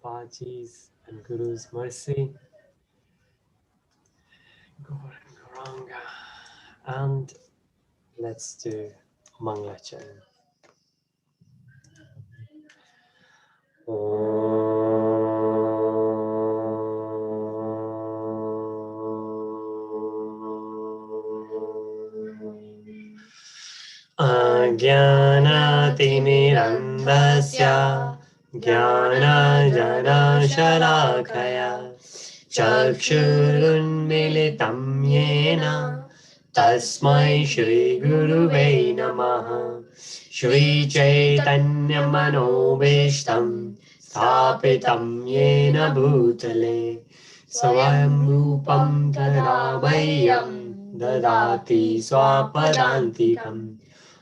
Prabhupadaji's and Guru's mercy. Gauranga. And let's do Manglachan. Ajnanatimirandhasya Jnanajanashalakaya Chakshurunmilitam yena Tasmai Shri Guruve Namaha Shri Chaitanya Manobishtam Sthapitam Yena Bhutale Swayam Rupam Tadamayam Dadati Swapadantikam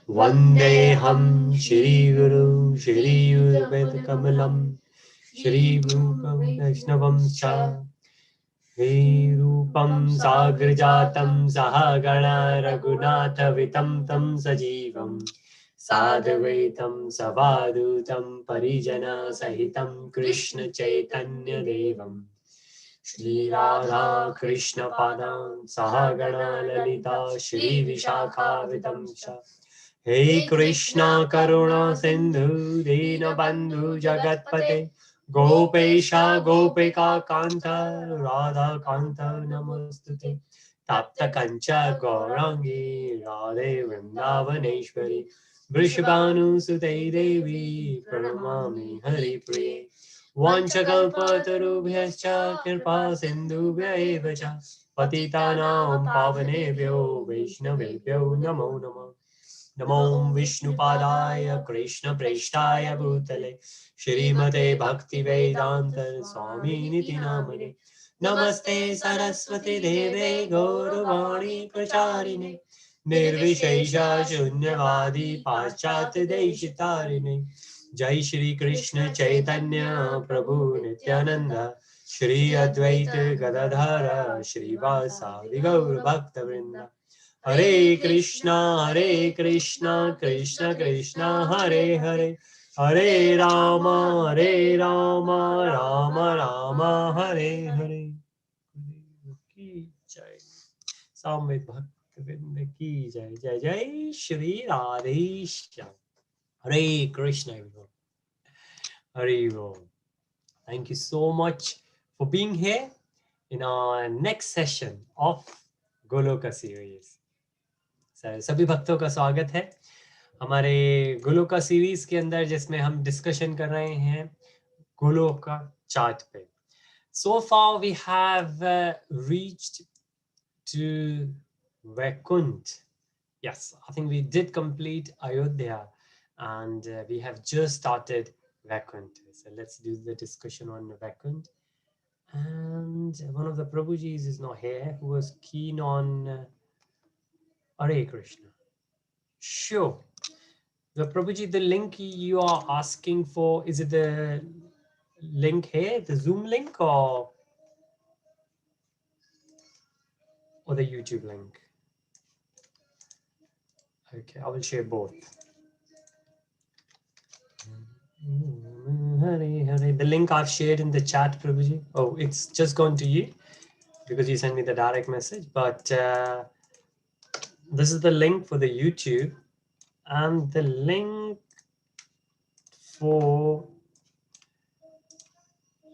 Vandeham Shri Guru Shri Yurved Kamalam Shri Rupam Vaishnavam Cha Shri Rupam Sagrajatam Sahagana Raghunatha Vitam Tam Sajivam Sadvaitam Savadutam Parijana Sahitam Krishna Chaitanya Devam Shri Radha Krishna Padam Sahagana Lalita Shri Vishakha Vitam Cha Hey Krishna Karuna Sindhu Dina Bandhu Jagatpate Gopesha Gopika Kanta Radha Kanta Namostute Tapta Kancha Gaurangi Radhe Vrindavaneshwari Vrishabhanu Sute Devi Pranamami Hari Priye Vanchakalpatarubhyascha Kirpa Sindhubhya eva cha Patitanam Pavanebhyo Vaishnavebhyo Namo Namo Namo Vishnupadaya Krishna Preshtaya Bhutale Shrimate Bhakti Vedanta Swami Niti Namane Namaste Saraswati Deve Gauravani Pracharine Nirvishesha Shunyavadi Paschat Deshitarine Jai Shri Krishna Chaitanya Prabhu Nityananda Shri Advaita Gadadhara Shri Vasadi Gaur Bhakta Vrinda Hare Krishna Krishna Krishna Hare Hare Hare Rama Rama Rama Hare Hare Ki Jai Samved Bhakta Vrinda Ki Jai Jai Jai Shri Radheshyam Hare Krishna everyone. Hare Ram. Thank you so much for being here in our next session of Goloka series. सभी भक्तों का स्वागत है हमारे Goloka series के अंदर जिसमें हम डिस्कशन कर रहे हैं गोलोका चार्ट पे. So far we have reached to Vaikunt. Yes, I think we did complete Ayodhya and we have just started Vaikunt. So let's do the discussion on Vaikunt. And one of the Prabhujis is not here who was keen on Hare Krishna. Sure. The Prabhuji, the link you are asking for, is it the link here, the Zoom link or the YouTube link? Okay, I will share both. The link I've shared in the chat, Prabhuji. Oh, it's just gone to you because you sent me the direct message. But this is the link for the YouTube and the link for,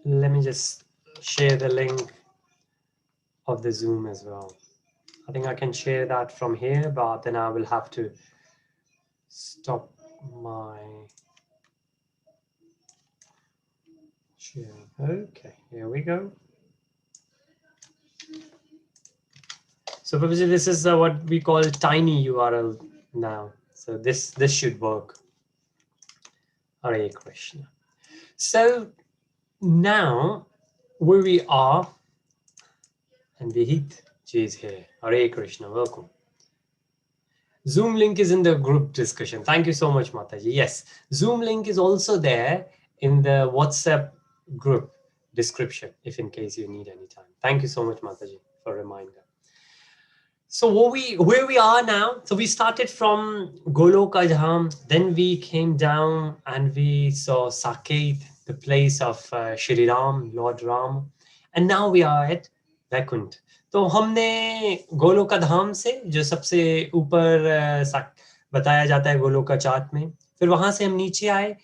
let me just share the link of the Zoom as well. I think I can share that from here, but then I will have to stop my share. Okay, here we go. So this is what we call tiny URL now. So this should work. Hare Krishna. So now where we are, and Vihit ji is here. Hare Krishna, welcome. Zoom link is in the group discussion. Thank you so much, Mataji. Yes, Zoom link is also there in the WhatsApp group description, if in case you need any time. Thank you so much, Mataji, for a reminder. So where we are now, so we started from Goloka Dham, then we came down and we saw Saket, the place of Shri Ram, Lord Ram, and now we are at Vaikunt. तो हमने गोलोका धाम से, जो सबसे ऊपर बताया जाता है Goloka chart में, फिर वहां से हम नीचे आए,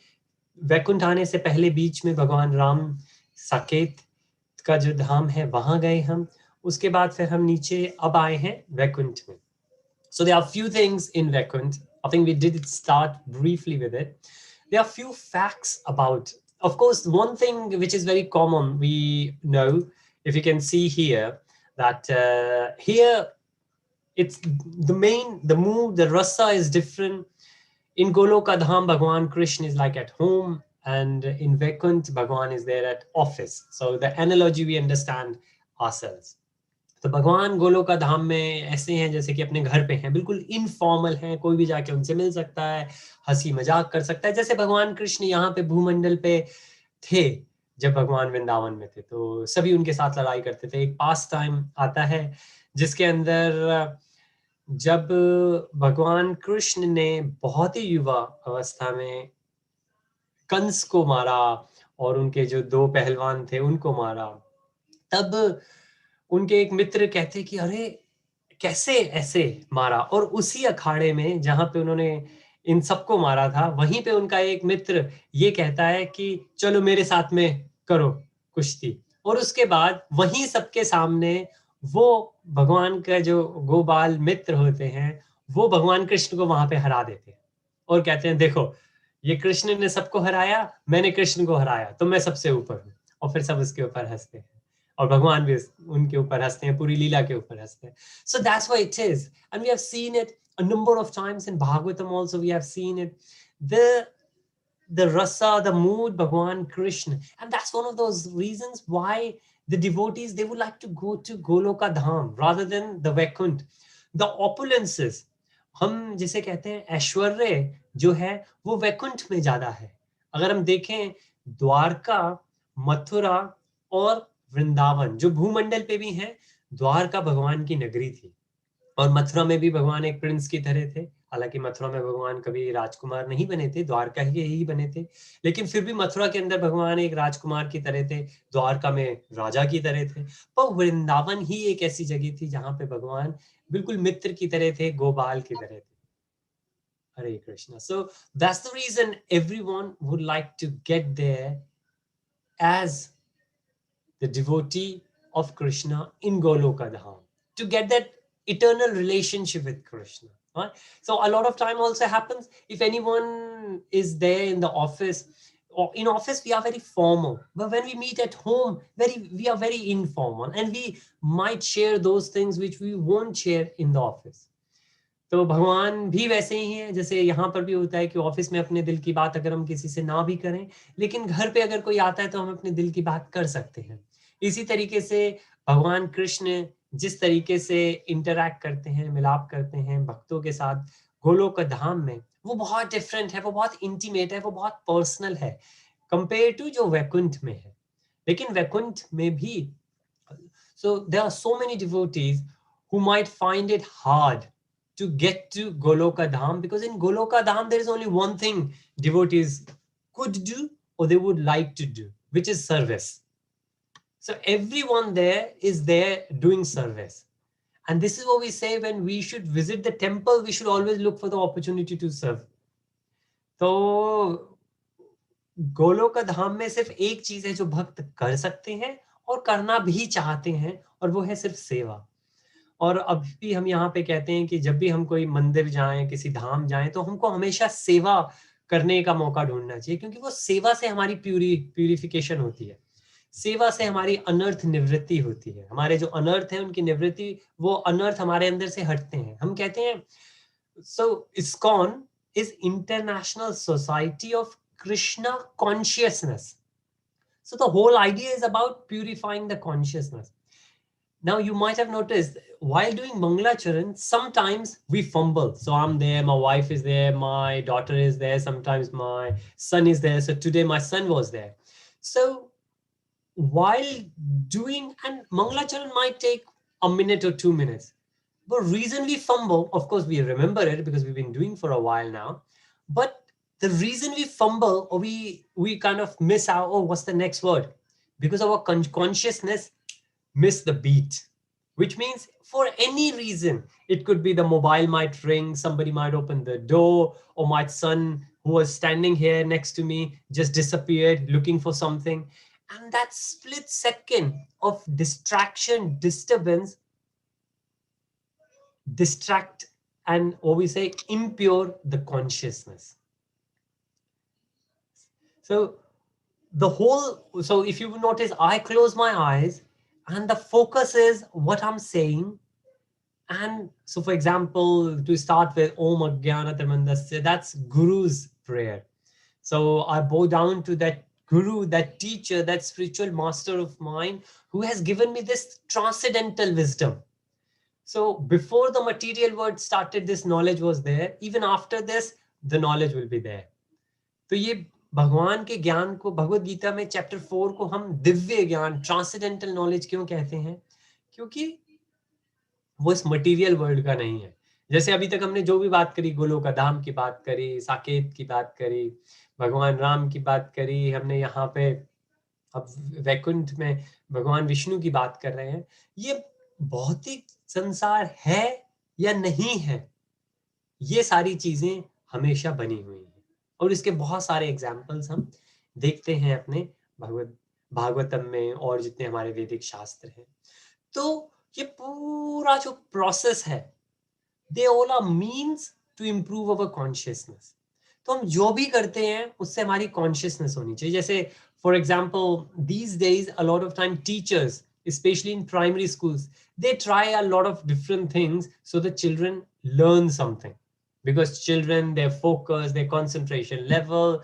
वैकुंठ आने से पहले बीच में भगवान राम साकेत का जो धाम है वहां गए हम, उसके बाद फिर हम नीचे अब आए हैं वैकुंठ में. So there are few things in Vaikunt. I think we did start briefly with it. There are few facts about. Of course, one thing which is very common, we know, if you can see here, that here it's the mood, the rasa is different. In Goloka Dham, Bhagwan Krishna is like at home, and in Vaikunt, Bhagwan is there at office. So the analogy we understand ourselves. तो भगवान गोलोका धाम में ऐसे हैं जैसे कि अपने घर पे हैं, बिल्कुल इनफॉर्मल हैं, कोई भी जाके उनसे मिल सकता है, हंसी मजाक कर सकता है, जैसे भगवान कृष्ण यहाँ पे भूमंडल पे थे. जब भगवान वृंदावन में थे तो सभी उनके साथ लड़ाई करते थे. एक पास टाइम आता है जिसके अंदर जब भगवान कृष्ण ने बहुत ही युवा अवस्था में कंस को मारा और उनके जो 2 पहलवान थे उनको मारा, तब उनके एक मित्र कहते कि अरे कैसे ऐसे मारा. और उसी अखाड़े में जहां पे उन्होंने इन सबको मारा था, वहीं पे उनका एक मित्र ये कहता है कि चलो मेरे साथ में करो कुश्ती. और उसके बाद वहीं सबके सामने वो भगवान का जो गोपाल मित्र होते हैं वो भगवान कृष्ण को वहां पे हरा देते हैं और कहते हैं देखो ये कृष्ण ने सबको हराया, मैंने कृष्ण को हराया, तो मैं सबसे ऊपर हूँ. और फिर सब उसके ऊपर हंसते हैं और भगवान भी उनके ऊपर हंसते हैं, पूरी लीला के ऊपर हंसते हैं. So that's why it is, and we have seen it a number of times in Bhagavatam also. We have seen it, the rasa, the mood, Bhagwan Krishna, and that's one of those reasons why the devotees, they would like to go to Goloka Dham rather than the Vaikunt. The opulences, हम जिसे कहते हैं ऐश्वर्य जो है वो वैकुंठ में ज्यादा है. अगर हम देखें द्वारका, मथुरा और वृंदावन जो भूमंडल पे भी हैं, द्वारका भगवान की नगरी थी और मथुरा में भी भगवान एक प्रिंस की तरह थे. हालांकि मथुरा में भगवान कभी राजकुमार नहीं बने थे, द्वारका ही बने थे, लेकिन फिर भी मथुरा के अंदर भगवान एक राजकुमार की तरह थे, द्वारका में राजा की तरह थे. पर वृंदावन ही एक ऐसी जगह थी जहां पे भगवान बिल्कुल मित्र की तरह थे, गोपाल की तरह थे. हरे Krishna. So that's the reason everyone would like to get there as the devotee of Krishna in Goloka Dham, to get that eternal relationship with Krishna. Right? So a lot of time also happens if anyone is there in the office, or in office we are very formal, but when we meet at home we are very informal, and we might share those things which we won't share in the office. तो भगवान भी वैसे ही हैं, जैसे यहाँ पर भी होता है कि ऑफिस में अपने दिल की बात अगर हम किसी से ना भी करें, लेकिन घर पे अगर कोई आता है तो हम अपने दिल की बात कर सकते हैं. इसी तरीके से भगवान कृष्ण जिस तरीके से इंटरैक्ट करते हैं, मिलाप करते हैं भक्तों के साथ गोलोक धाम में, वो बहुत डिफरेंट है, वो बहुत इंटीमेट है, वो बहुत पर्सनल है कंपेयर टू जो वैकुंठ में है. लेकिन वैकुंठ में भी so there are so many devotees who might find it hard to get to Goloka Dham, because in Goloka Dham there is only one thing devotees could do or they would like to do, which is service. So everyone there is there doing service. And this is what we say, when we should visit the temple, we should always look for the opportunity to serve. तो गोलोक धाम में सिर्फ एक चीज है जो भक्त कर सकते हैं और करना भी चाहते हैं, और वो है सिर्फ सेवा. और अभी भी हम यहाँ पे कहते हैं कि जब भी हम कोई मंदिर जाएं, किसी धाम जाएं, तो हमको हमेशा सेवा करने का मौका ढूंढना चाहिए, क्योंकि वो सेवा से हमारी प्यूरिफिकेशन होती है, सेवा से हमारी अनर्थ निवृत्ति होती है. हमारे जो अनर्थ है उनकी निवृत्ति, वो अनर्थ हमारे अंदर से हटते हैं. हम कहते हैं, सो ISKCON is International Society of Krishna Consciousness. So the whole idea is about purifying the consciousness. Now you might have noticed while doing Mangalacharan, sometimes we fumble. So I'm there, my wife is there, my daughter is there, sometimes my son is there. So today my son was there. So while doing, and Mangalacharan might take a minute or 2 minutes. The reason we fumble, of course, we remember it because we've been doing for a while now, but the reason we fumble or we kind of miss out, oh, what's the next word? Because our consciousness miss the beat, which means for any reason, it could be the mobile might ring, somebody might open the door, or my son who was standing here next to me just disappeared looking for something. And that split second of distraction, disturbance, distract and what we say impure the consciousness. So so if you notice, I close my eyes and the focus is what I'm saying. And so for example, to start with Om Ajnana Tirmandasya, that's Guru's prayer. So I bow down to that Guru, that teacher, that spiritual master of mine who has given me this transcendental wisdom. So before the material world started, this knowledge was there. Even after this, the knowledge will be there. तो ये भगवान के ज्ञान को भगवत गीता में chapter 4 को हम दिव्य ज्ञान, ट्रांसेंडेंटल नॉलेज क्यों कहते हैं? क्योंकि वो इस मटेरियल वर्ल्ड का नहीं है. जैसे अभी तक हमने जो भी बात करी, गोलोका धाम की बात करी, साकेत की बात करी, भगवान राम की बात करी, हमने यहाँ पे अब वैकुंठ में भगवान विष्णु की बात कर रहे हैं. ये भौतिक संसार है या नहीं है, ये सारी चीजें हमेशा बनी हुई हैं और इसके बहुत सारे एग्जाम्पल्स हम देखते हैं अपने भागवतम में और जितने हमारे वैदिक शास्त्र हैं. तो ये पूरा जो प्रोसेस है, they all are means to improve our consciousness. तो हम जो भी करते हैं उससे हमारी कॉन्शियसनेस होनी चाहिए. जैसे for example these days a lot of time teachers, especially in primary schools, they try a lot of different things so the children learn something, because children, their focus, their concentration level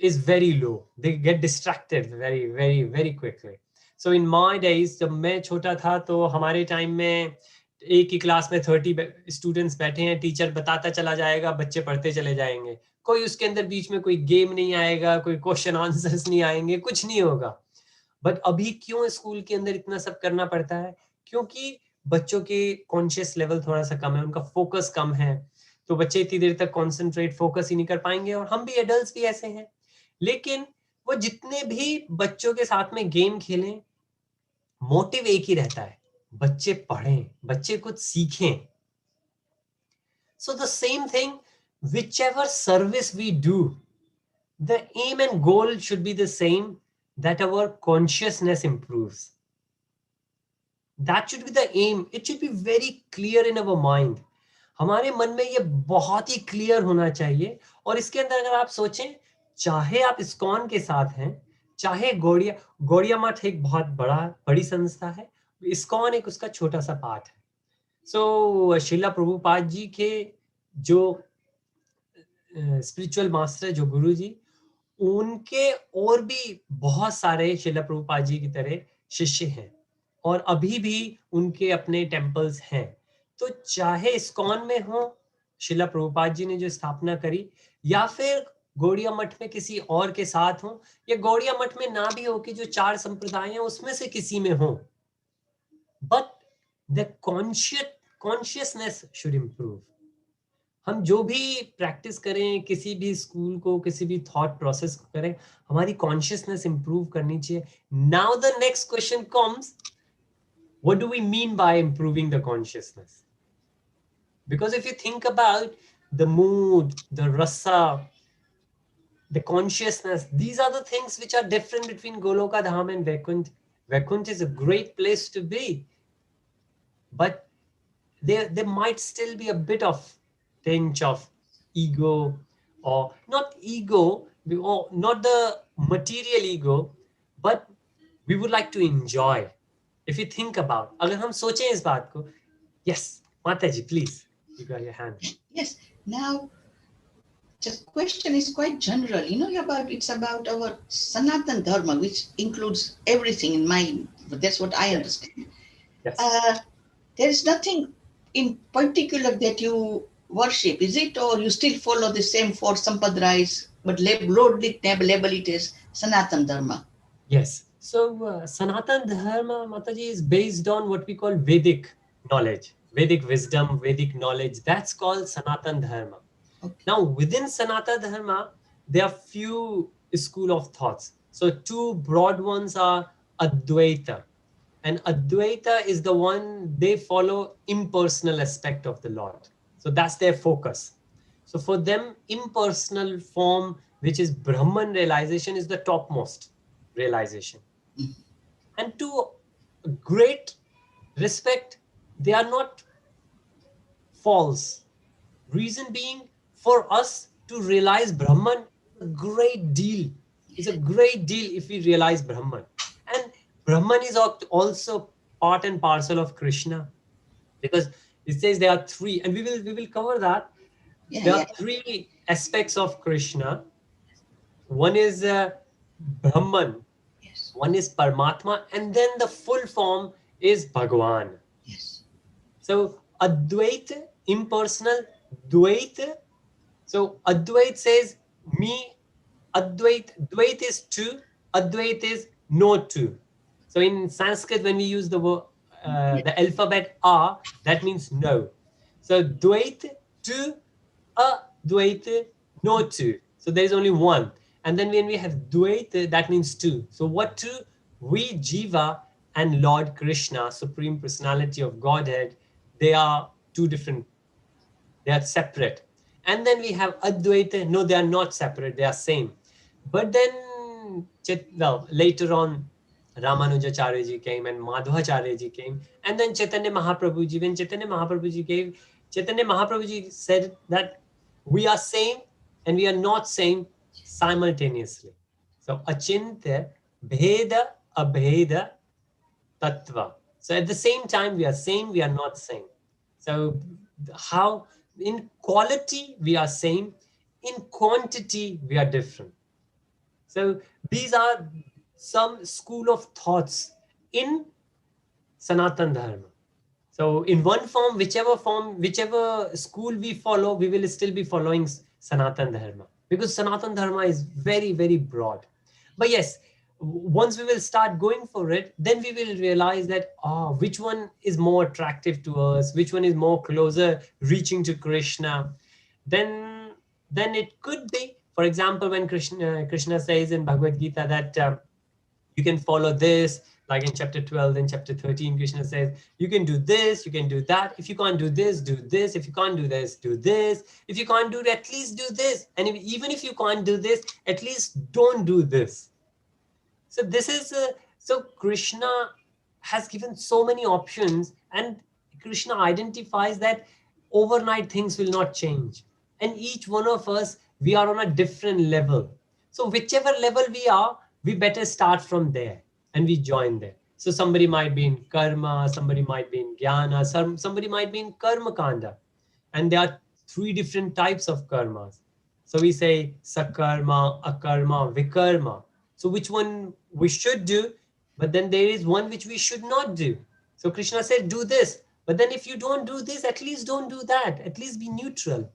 is very low. They get distracted very very very quickly. So in my days, जब मैं छोटा था तो हमारे time में एक ही class में 30 students बैठे हैं, टीचर बताता चला जाएगा, बच्चे पढ़ते चले जाएंगे, कोई उसके अंदर बीच में कोई गेम नहीं आएगा, कोई क्वेश्चन आंसर्स नहीं आएंगे, कुछ नहीं होगा. बट अभी क्यों स्कूल के अंदर इतना सब करना पड़ता है? क्योंकि बच्चों के कॉन्शियस लेवल थोड़ा सा कम है, उनका फोकस कम है, तो बच्चे इतनी देर तक कॉन्सेंट्रेट फोकस ही नहीं कर पाएंगे. और हम भी एडल्ट्स भी ऐसे हैं. लेकिन वो जितने भी बच्चों के साथ में गेम खेलें, मोटिव एक ही रहता है, बच्चे पढ़ें, बच्चे कुछ सीखें. So the same thing, whichever service we do, the aim and goal should be the same, that our consciousness improves. That should be the aim. It should be very clear in our mind. हमारे मन में ये बहुत ही clear होना चाहिए. और इसके अंदर अगर आप सोचें, चाहे आप इस्कॉन के साथ हैं, चाहे गौड़िया मठ एक बहुत बड़ी संस्था है, इस्कॉन एक उसका छोटा सा पार्ट है. सो श्रीला प्रभुपाद जी के जो स्पिरिचुअल मास्टर, जो गुरु जी, उनके और भी बहुत सारे श्रीला प्रभुपाद जी की तरह शिष्य हैं और अभी भी उनके अपने टेम्पल्स हैं. तो चाहे इस्कॉन में हो, श्रीला प्रभुपाद जी ने जो स्थापना करी, या फिर गौड़िया मठ में किसी और के साथ हो, या गौड़िया मठ में ना भी हो कि जो 4 संप्रदाय हैं उसमें से किसी में हो, but the consciousness should improve. हम जो भी प्रैक्टिस करें, किसी भी स्कूल को, किसी भी थॉट प्रोसेस को करें, हमारी कॉन्शियसनेस इंप्रूव करनी चाहिए. Now the next question comes, what do we mean by improving the consciousness? Because if you think about the mood, the rasa, the consciousness, these are the things which are different between Goloka Dham and Vaikunt. Vaikunt is a great place to be, but there might still be a bit of tinge of ego, or not ego, or not the material ego, but we would like to enjoy. If you think about, agar hum sochein is baat ko, yes, Mataji, please, you got your hand. Yes. Now, the question is quite general, it's about our Sanatan Dharma, which includes everything in mind. But that's what I understand. Yes. There is nothing in particular that you worship, is it? Or you still follow the same 4 sampradayas, but label it as Sanatan Dharma? Yes. So Sanatan Dharma, Mataji, is based on what we call Vedic knowledge, Vedic wisdom, Vedic knowledge. That's called Sanatan Dharma. Okay. Now, within Sanatana Dharma, there are few school of thoughts. So two broad ones are Advaita. And Advaita is the one they follow impersonal aspect of the Lord. So that's their focus. So for them, impersonal form, which is Brahman realization, is the topmost realization. And to great respect, they are not false. Reason being, for us to realize Brahman is a great deal. It's a great deal if we realize Brahman. And Brahman is also part and parcel of Krishna, because it says there are three, and we will cover that. Yeah, There yeah. are three aspects of Krishna. One is Brahman, Yes, one is Paramatma, and then the full form is Bhagwan. yes, So Advaita, impersonal, Dvaita. So Advait says me, Advait, Dvait is two, Advait is no two. So in Sanskrit, when we use the word, yeah, the alphabet R, that means no. So Dvait, two, Advait, no two. So there is only one. And then when we have Dvait, that means two. So what two? We, Jiva, and Lord Krishna, Supreme Personality of Godhead, they are two different, they are separate. And then we have Advaita. No, they are not separate, they are same. But then, well, later on, Ramanujacharya ji came and Madhvacharya ji came. And then Chaitanya Mahaprabhu ji, when Chaitanya Mahaprabhu ji came, Chaitanya Mahaprabhu ji said that we are same and we are not same simultaneously. So, Achintya, Bheda, Abheda, Tattva. So at the same time, we are same, we are not same. So how in quality we are same, in quantity we are different. So these are some school of thoughts in Sanatan Dharma. So in one form, whichever school we follow, we will still be following Sanatan Dharma, because Sanatan Dharma is very, very broad. But yes, once we will start going for it, then we will realize that which one is more attractive to us, which one is more closer reaching to Krishna. Then then it could be, for example, when Krishna says in Bhagavad Gita that you can follow this, like in chapter 12, in chapter 13, Krishna says you can do this, you can do that. If you can't do this, do this. If you can't do this, do this. If you can't do it, at least do this. And even if you can't do this, at least don't do this. So this is so Krishna has given so many options, and Krishna identifies that overnight things will not change, and each one of us, we are on a different level. So whichever level we are, we better start from there and we join there. So somebody might be in karma, somebody might be in jnana, somebody might be in karma kanda, and there are three different types of karmas. So we say sakarma, akarma, vikarma. So which one we should do, but then there is one which we should not do. So Krishna said, do this. But then if you don't do this, at least don't do that. At least be neutral.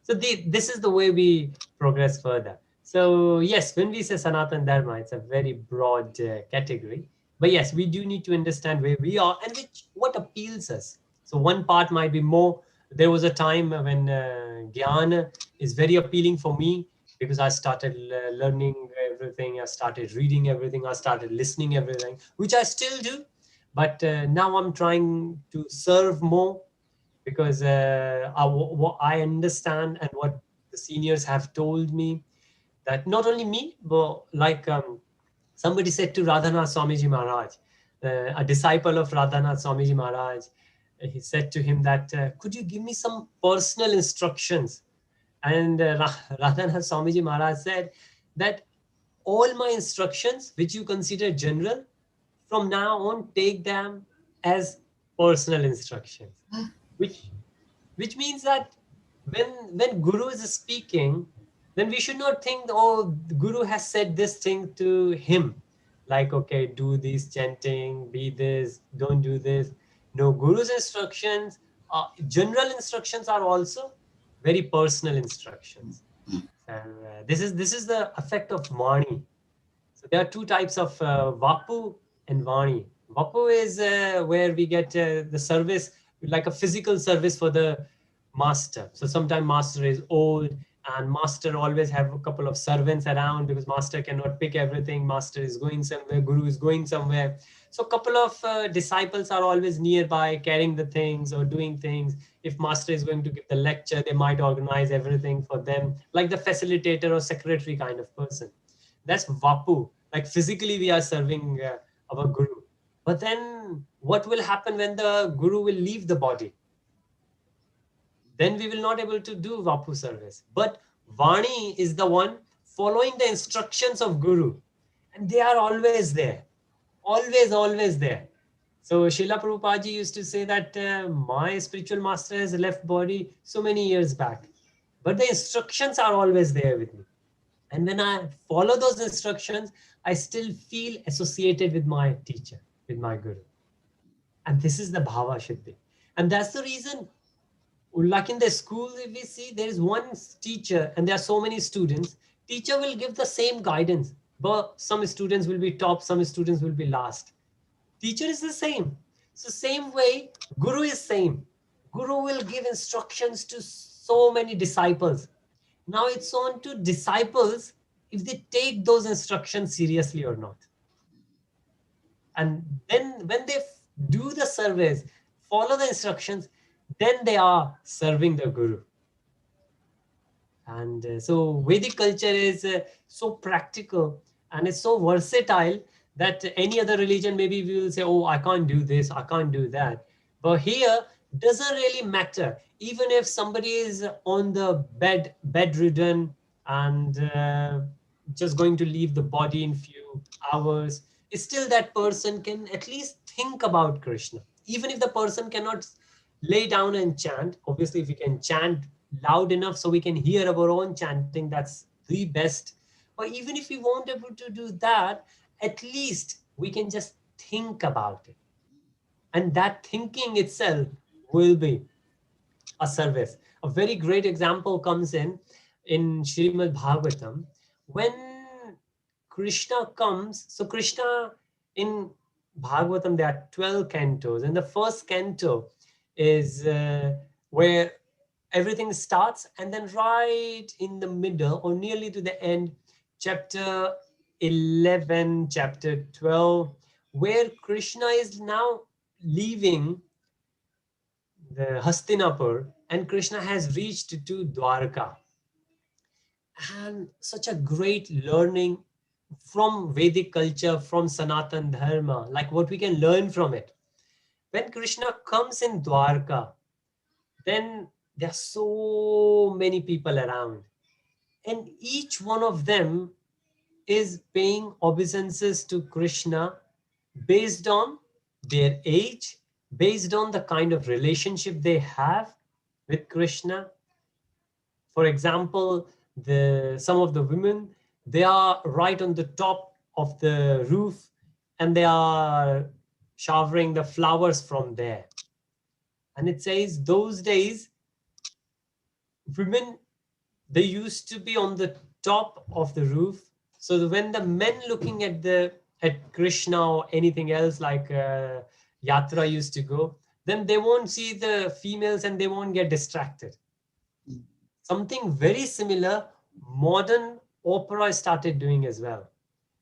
So this is the way we progress further. So yes, when we say Sanatan Dharma, it's a very broad category. But yes, we do need to understand where we are and what appeals us. So one part might be more. There was a time when Gyan is very appealing for me, because I started learning everything. I started reading everything. I started listening everything, which I still do. But now I'm trying to serve more, because what I understand and what the seniors have told me, that not only me, but like somebody said to Radhanath Swamiji Maharaj, a disciple of Radhanath Swamiji Maharaj, he said to him that, could you give me some personal instructions? And Radhanath Swamiji Maharaj said that all my instructions, which you consider general, from now on, take them as personal instructions, which which means that when Guru is speaking, then we should not think, oh, the Guru has said this thing to him, like, okay, do this chanting, be this, don't do this. No, Guru's instructions, general instructions, are also very personal instructions. And this is the effect of Vani. So there are two types of Vapu and Vani. Vapu is where we get the service, like a physical service for the master. So sometimes master is old and master always have a couple of servants around, because master cannot pick everything. Master is going somewhere, guru is going somewhere. So a couple of disciples are always nearby, carrying the things or doing things. If master is going to give the lecture, they might organize everything for them, like the facilitator or secretary kind of person. That's vapu. Like physically we are serving our guru. But then what will happen when the guru will leave the body? Then we will not able to do vapu service. But Vani is the one following the instructions of guru, and they are always there, always there. So Srila Prabhupada ji used to say that my spiritual master has left body so many years back, but the instructions are always there with me. And when I follow those instructions, I still feel associated with my teacher, with my guru. And this is the bhava shuddhi. And that's the reason, like in the school, if we see there is one teacher and there are so many students, teacher will give the same guidance, but some students will be top, some students will be last. Teacher is the same. So same way, guru is same. Guru will give instructions to so many disciples. Now it's on to disciples if they take those instructions seriously or not. And then when they do the service, follow the instructions, then they are serving the guru. And so Vedic culture is so practical and it's so versatile that any other religion, maybe we will say, oh, I can't do this, I can't do that. But here, doesn't really matter. Even if somebody is on the bedridden and just going to leave the body in few hours, still that person can at least think about Krishna. Even if the person cannot lay down and chant, obviously if we can chant loud enough so we can hear our own chanting, that's the best. But even if we won't able to do that, at least we can just think about it. And that thinking itself will be a service. A very great example comes in Srimad Bhagavatam. When Krishna comes, so Krishna in Bhagavatam, there are 12 cantos. And the first canto is where everything starts, and then right in the middle or nearly to the end, chapter 11, chapter 12, where Krishna is now leaving the Hastinapur and Krishna has reached to Dwarka. And such a great learning from Vedic culture, from Sanatan Dharma, like what we can learn from it. When Krishna comes in Dwarka, then there are so many people around, and each one of them is paying obeisances to Krishna based on their age, based on the kind of relationship they have with Krishna. For example, some of the women, they are right on the top of the roof and they are showering the flowers from there. And it says those days, women, they used to be on the top of the roof. So when the men looking at Krishna or anything else like Yatra used to go, then they won't see the females and they won't get distracted. Something very similar, modern opera started doing as well.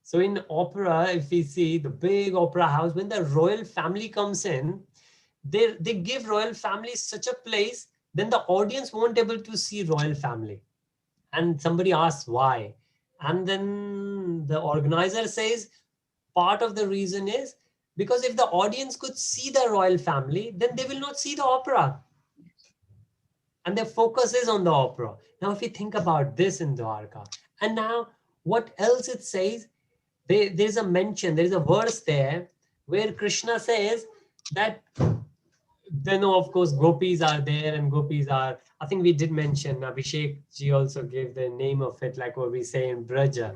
So in opera, if we see the big opera house, when the royal family comes in, they give royal family such a place, then the audience won't able to see royal family. And somebody asks why. And then the organizer says, part of the reason is because if the audience could see the royal family, then they will not see the opera. And their focus is on the opera. Now, if you think about this in Dwarka, and now what else it says, there's a mention, there's a verse there where Krishna says that, then of course gopis are there, and gopis are, I think we did mention, Abhishek ji also gave the name of it, like what we say in Braja,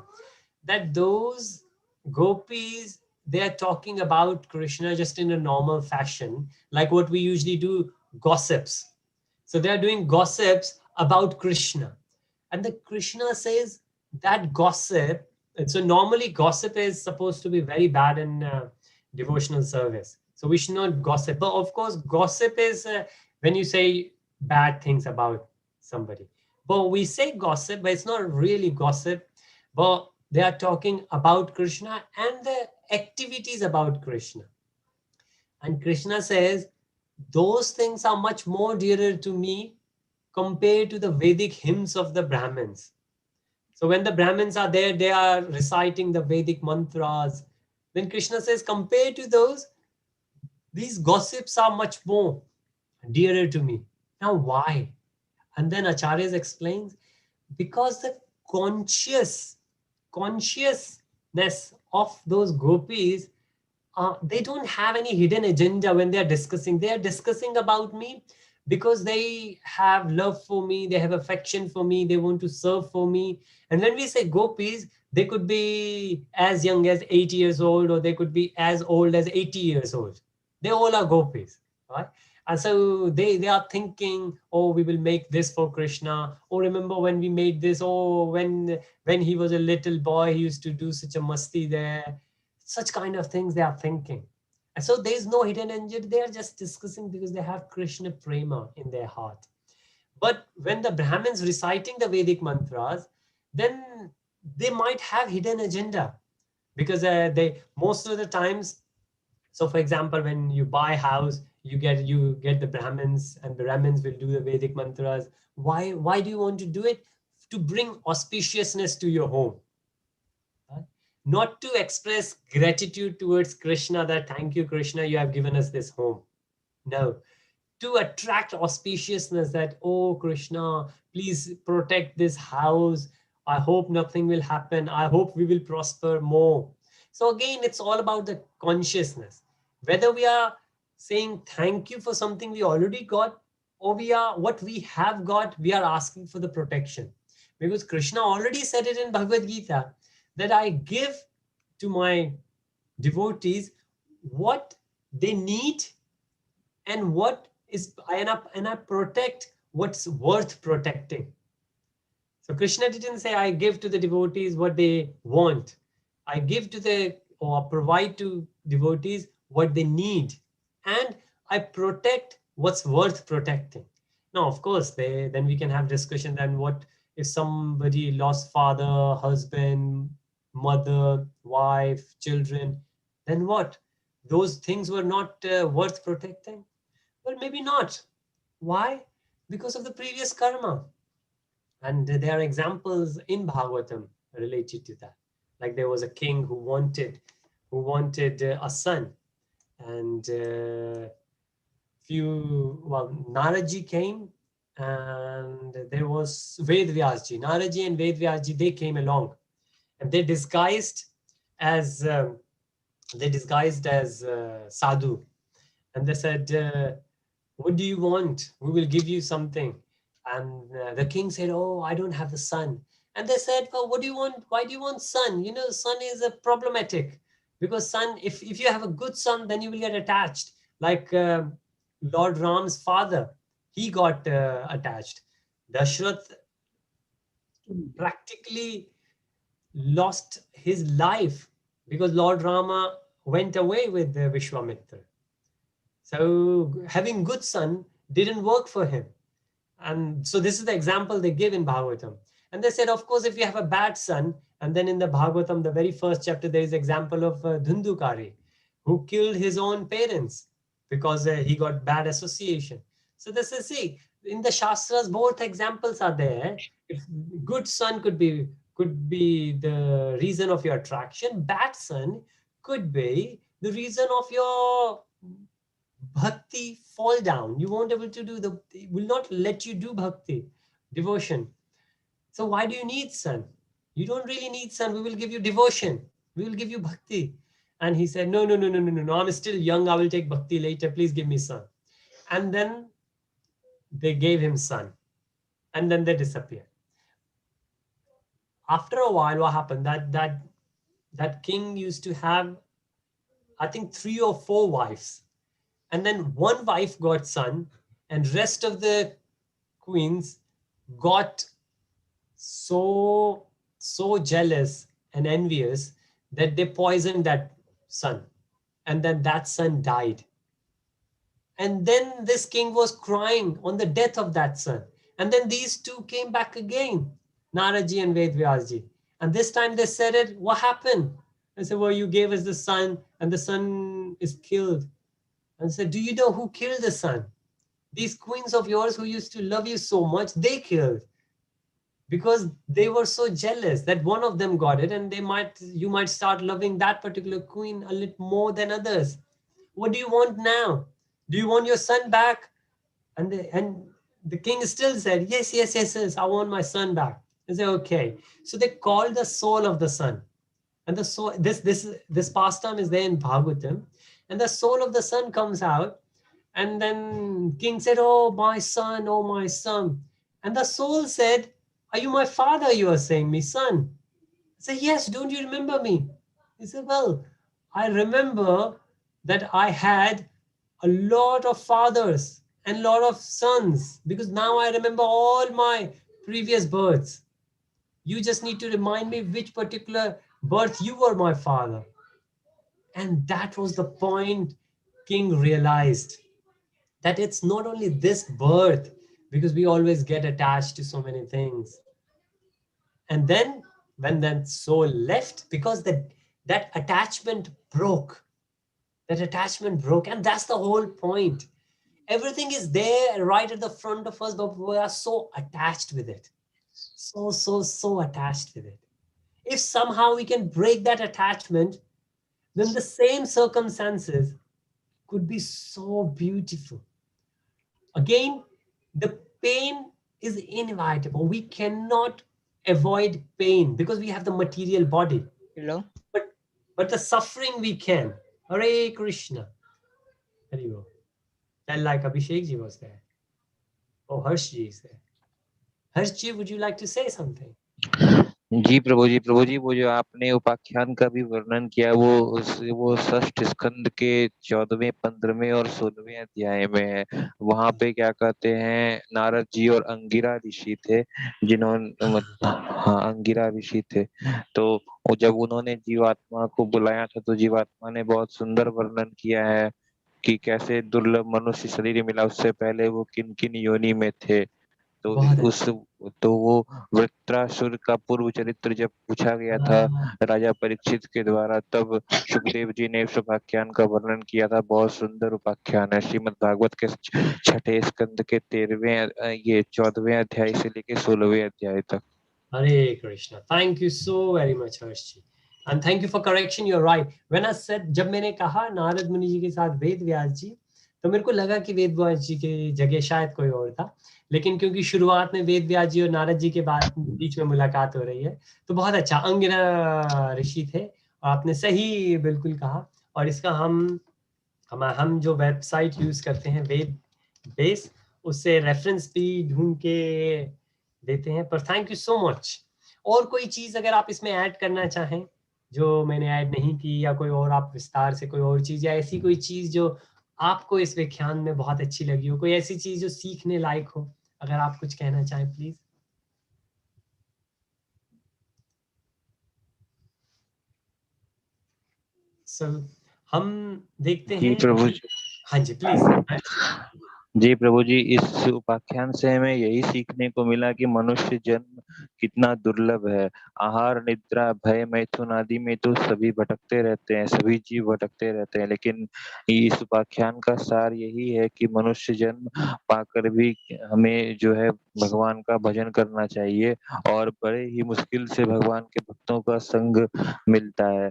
that those gopis, they are talking about Krishna just in a normal fashion, like what we usually do, gossips. So they are doing gossips about Krishna. And the Krishna says that gossip, and so normally gossip is supposed to be very bad in devotional service. So we should not gossip. But of course, gossip is when you say bad things about somebody. But we say gossip, but it's not really gossip. But they are talking about Krishna and the activities about Krishna. And Krishna says, those things are much more dearer to me compared to the Vedic hymns of the Brahmins. So when the Brahmins are there, they are reciting the Vedic mantras. Then Krishna says, compared to those, these gossips are much more dearer to me. Now, why? And then Acharyas explains, because the consciousness of those gopis, they don't have any hidden agenda when they are discussing. They are discussing about me because they have love for me, they have affection for me, they want to serve for me. And when we say gopis, they could be as young as 8 years old, or they could be as old as 80 years old. They all are gopis, right? And so they are thinking, oh, we will make this for Krishna. Oh, remember when we made this? Oh, when he was a little boy, he used to do such a masti there. Such kind of things they are thinking. And so there is no hidden agenda. They are just discussing because they have Krishna prema in their heart. But when the Brahmins reciting the Vedic mantras, then they might have hidden agenda, because they most of the times. So, for example, when you buy a house, you get the Brahmins, and the Brahmins will do the Vedic mantras. Why do you want to do it? To bring auspiciousness to your home, right? Not to express gratitude towards Krishna, that thank you, Krishna, you have given us this home. No, to attract auspiciousness, that, oh, Krishna, please protect this house. I hope nothing will happen. I hope we will prosper more. So again, it's all about the consciousness. Whether we are saying thank you for something we already got, or what we have got, we are asking for the protection. Because Krishna already said it in Bhagavad Gita, that I give to my devotees what they need, and what is and I protect what's worth protecting. So Krishna didn't say I give to the devotees what they want. I give to the or provide to devotees what they need, and I protect what's worth protecting. Now, of course, then we can have discussion. Then what if somebody lost father, husband, mother, wife, children? Then what? Those things were not worth protecting? Well, maybe not. Why? Because of the previous karma. And there are examples in Bhagavatam related to that. Like there was a king who wanted a son, and Naraji came, and there was Ved Vyasji. Naraji and Ved Vyasji, they came along, and as they disguised as sadhu, and they said, what do you want? We will give you something. And the king said, oh, I don't have the son. And they said, well, what do you want? Why do you want son? Son is a problematic, because son, if you have a good son, then you will get attached. Like Lord Ram's father, he got attached. Dashrath practically lost his life because Lord Rama went away with Vishwamitra. So having good son didn't work for him. And so this is the example they give in Bhagavatam. And they said, of course, if you have a bad son, and then in the Bhagavatam, the very first chapter, there is example of Dhundukari, who killed his own parents because he got bad association. So this is, see, in the Shastras, both examples are there. If good son could be the reason of your attraction, bad son could be the reason of your bhakti fall down. You won't able to do it will not let you do bhakti, devotion. So why do you need son? You don't really need son. We will give you devotion. We will give you bhakti. And he said, no, no, no, no, no, no, no. I'm still young. I will take bhakti later. Please give me son. And then they gave him son. And then they disappeared. After a while, what happened? That king used to have, I think, 3 or 4 wives. And then one wife got son, and rest of the queens got so jealous and envious that they poisoned that son, and then that son died. And then this king was crying on the death of that son, And then these two came back again, Naraji and Ved Vyasji. And this time they said it, what happened? I said, well, you gave us the son and the son is killed. And said, do you know who killed the son? These queens of yours who used to love you so much, they killed. Because they were so jealous that one of them got it, and you might start loving that particular queen a little more than others. What do you want now? Do you want your son back? And the king still said, yes, yes, yes, yes, I want my son back. They said, okay. So they called the soul of the son. And the soul, this pastime is there in Bhagavatam. And the soul of the son comes out. And then king said, oh, my son, oh, my son. And the soul said, are you my father, you are saying me, son? I said, yes, don't you remember me? He said, well, I remember that I had a lot of fathers and a lot of sons, because now I remember all my previous births. You just need to remind me which particular birth you were my father. And that was the point king realized, that it's not only this birth, because we always get attached to so many things. And then when that soul left, because that attachment broke, and that's the whole point. Everything is there right at the front of us, but we are so attached with it, so attached with it. If somehow we can break that attachment, then the same circumstances could be so beautiful. Again, the pain is inevitable. We cannot avoid pain because we have the material body. Hello. But the suffering we can. Hare Krishna. There you go. Felt like Abhishek ji was there. Oh, Harsh ji is there. Harsh ji, would you like to say something? जी प्रभु जी, प्रभु जी, वो जो आपने उपाख्यान का भी वर्णन किया, वो षष्ठ स्कंद के 14वें, 15वें और 16वें अध्याय में है। वहां पे क्या कहते हैं, नारद जी और अंगिरा ऋषि थे, जिन्होंने हाँ अंगिरा ऋषि थे। तो जब उन्होंने जीवात्मा को बुलाया था, तो जीवात्मा ने बहुत सुंदर वर्णन किया है कि कैसे दुर्लभ मनुष्य शरीर मिला, उससे पहले वो किन किन योनि में थे। तो वो वृत्रासुर का पूर्व चरित्र जब पूछा गया था राजा परीक्षित के द्वारा, तब सुखदेव जी ने उस उपाख्यान का वर्णन किया था। बहुत सुंदर उपाख्यान है, श्रीमद् भागवत के 6ठे स्कंद के 14वें अध्याय से लेके 16वें अध्याय तक। Hare Krishna. Thank you so very much, Harshji. And thank you for correction. You're right. When I said, जब मैंने कहा नारद मुनि जी के साथ वेद व्यास जी, तो मेरे को लगा कि वेद व्यास जी की जगह शायद कोई और था, लेकिन क्योंकि शुरुआत में वेद व्यास जी और नारद जी के बीच में मुलाकात हो रही है, तो बहुत अच्छा। अंगिरा ऋषि थे, आपने सही बिल्कुल कहा। और इसका हम जो वेबसाइट यूज करते हैं वेद बेस, उससे रेफरेंस भी ढूंढ के देते हैं। पर थैंक यू सो मच। और कोई चीज अगर आप इसमें ऐड करना चाहें जो मैंने ऐड नहीं की, या कोई और आप विस्तार से कोई और चीज, या ऐसी कोई चीज जो आपको इस व्याख्यान में बहुत अच्छी लगी हो, कोई ऐसी चीज जो सीखने लायक हो, अगर आप कुछ कहना चाहें प्लीज। सर हम देखते हैं। प्रभु जी। हाँ जी प्लीज। जी प्रभु जी, इस उपाख्यान से हमें यही सीखने को मिला कि मनुष्य जन्म कितना दुर्लभ है। आहार, निद्रा, भय, मैथुन आदि में तो सभी भटकते रहते हैं, सभी जीव भटकते रहते हैं, लेकिन इस उपाख्यान का सार यही है कि मनुष्य जन्म पाकर भी हमें जो है भगवान का भजन करना चाहिए, और बड़े ही मुश्किल से भगवान के भक्तों का संग मिलता है।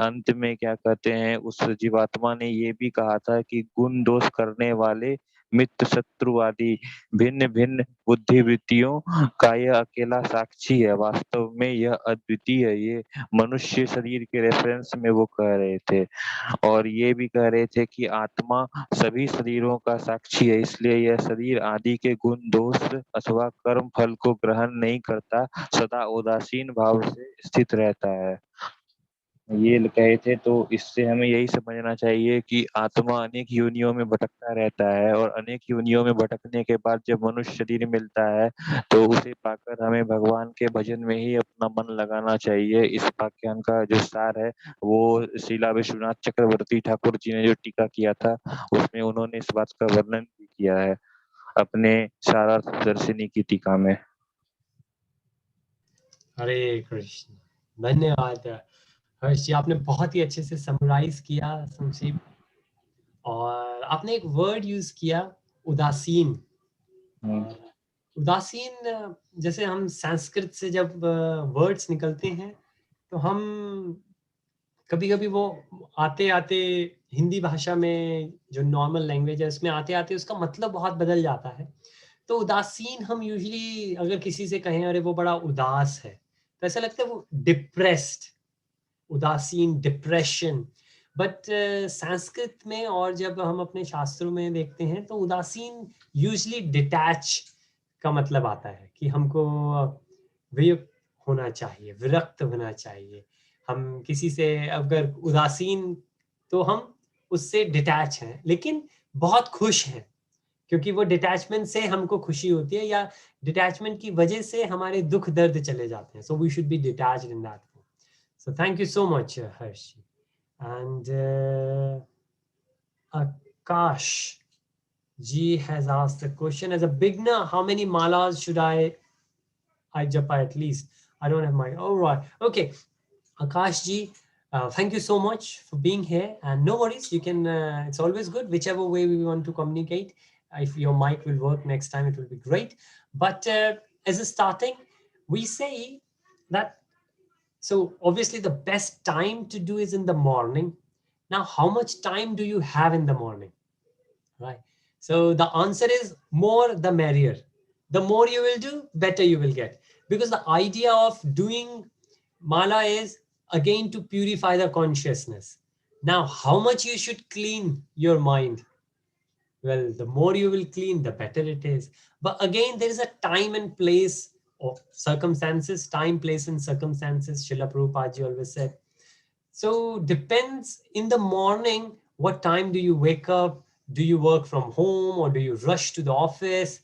अंत में क्या कहते हैं, उस जीवात्मा ने ये भी कहा था कि गुण दोष करने वाले, मित्र शत्रुवादी, भिन्न भिन्न बुद्धिवृत्तियों का यह अकेला साक्षी है। वास्तव में यह अद्वितीय है। ये मनुष्य शरीर के रेफरेंस में वो कह रहे थे, और ये भी कह रहे थे कि आत्मा सभी शरीरों का साक्षी है, इसलिए यह शरीर आदि के गुण दोष अथवा कर्म फल को ग्रहण नहीं करता, सदा उदासीन भाव से स्थित रहता है। ये कहे थे। तो इससे हमें यही समझना चाहिए कि आत्मा अनेक योनियों में भटकता रहता है, और अनेक योनियों में भटकने के बाद जब मनुष्य शरीर मिलता है, तो उसे पाकर हमें भगवान के भजन में ही अपना मन लगाना चाहिए। इस वाक्यान का जो सार है, वो श्रीला विश्वनाथ चक्रवर्ती ठाकुर जी ने जो टीका किया था, उसमें उन्होंने इस बात का वर्णन भी किया है। अपने सारा दर्शिनी की टीका में। हरे कृष्ण। धन्यवाद हर्ष जी, आपने बहुत ही अच्छे से समराइज किया, संक्षेप, और आपने एक वर्ड यूज किया, उदासीन। और उदासीन, जैसे हम संस्कृत से जब वर्ड्स निकलते हैं तो हम कभी कभी वो आते आते हिंदी भाषा में जो नॉर्मल लैंग्वेज है उसमें आते आते उसका मतलब बहुत बदल जाता है। तो उदासीन हम यूजली अगर किसी से कहें अरे वो बड़ा उदास है, तो ऐसा लगता है वो डिप्रेस्ड, उदासीन, डिप्रेशन। बट संस्कृत में और जब हम अपने शास्त्रों में देखते हैं तो उदासीन यूजली डिटैच का मतलब आता है कि हमको वियुक्त होना चाहिए, विरक्त होना चाहिए। हम किसी से अगर उदासीन, तो हम उससे डिटैच हैं, लेकिन बहुत खुश हैं, क्योंकि वो डिटैचमेंट से हमको खुशी होती है, या डिटैचमेंट की वजह से हमारे दुख दर्द चले जाते हैं. So we should be detached in that. So thank you so much, Harsh. And Akash ji has asked a question: as a beginner, how many malas should I japa at least? I don't have my. Oh right, okay. Akash ji, thank you so much for being here. And no worries, you can. It's always good, whichever way we want to communicate. If your mic will work next time, it will be great. But as a starting, we say that. So obviously the best time to do is in the morning. Now, how much time do you have in the morning? Right. So the answer is more the merrier. The more you will do, better you will get. Because the idea of doing mala is again to purify the consciousness. Now, how much you should clean your mind? Well, the more you will clean, the better it is. But again, there is a time and place of circumstances, time, place, and circumstances. Srila Prabhupada ji always said. So depends in the morning, what time do you wake up? Do you work from home or do you rush to the office?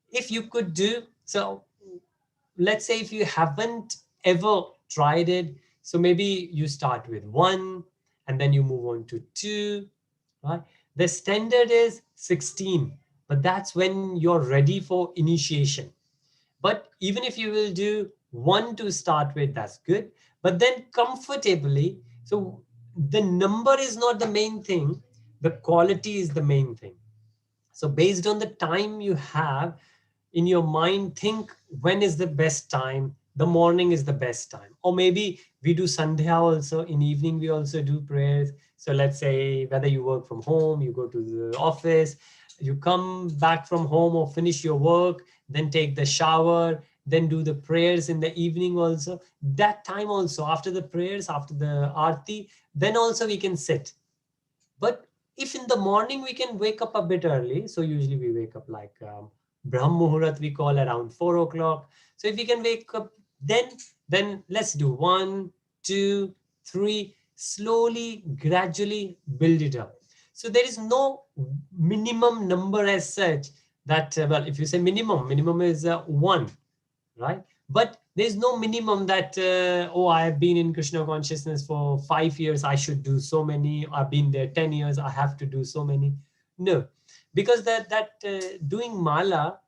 If you could do, so let's say if you haven't ever tried it, so maybe you start with 1 and then you move on to 2, right? The standard is 16, but that's when you're ready for initiation. But even if you will do 1 to start with, that's good. But then comfortably, so the number is not the main thing, the quality is the main thing. So based on the time you have in your mind, think when is the best time. The morning is the best time. Or maybe we do Sandhya also. In evening, we also do prayers. So let's say whether you work from home, you go to the office, you come back from home or finish your work, then take the shower, then do the prayers in the evening also. That time also, after the prayers, after the arti, then also we can sit. But if in the morning we can wake up a bit early, so usually we wake up like Brahm Muhurat, we call around 4 o'clock. So if we can wake up then let's do 1, 2, 3, slowly, gradually build it up. So there is no minimum number as such that, well, if you say minimum is 1, right? But there's no minimum that, oh, I have been in Krishna consciousness for 5 years, I should do so many. I've been there 10 years, I have to do so many. No, because that doing mala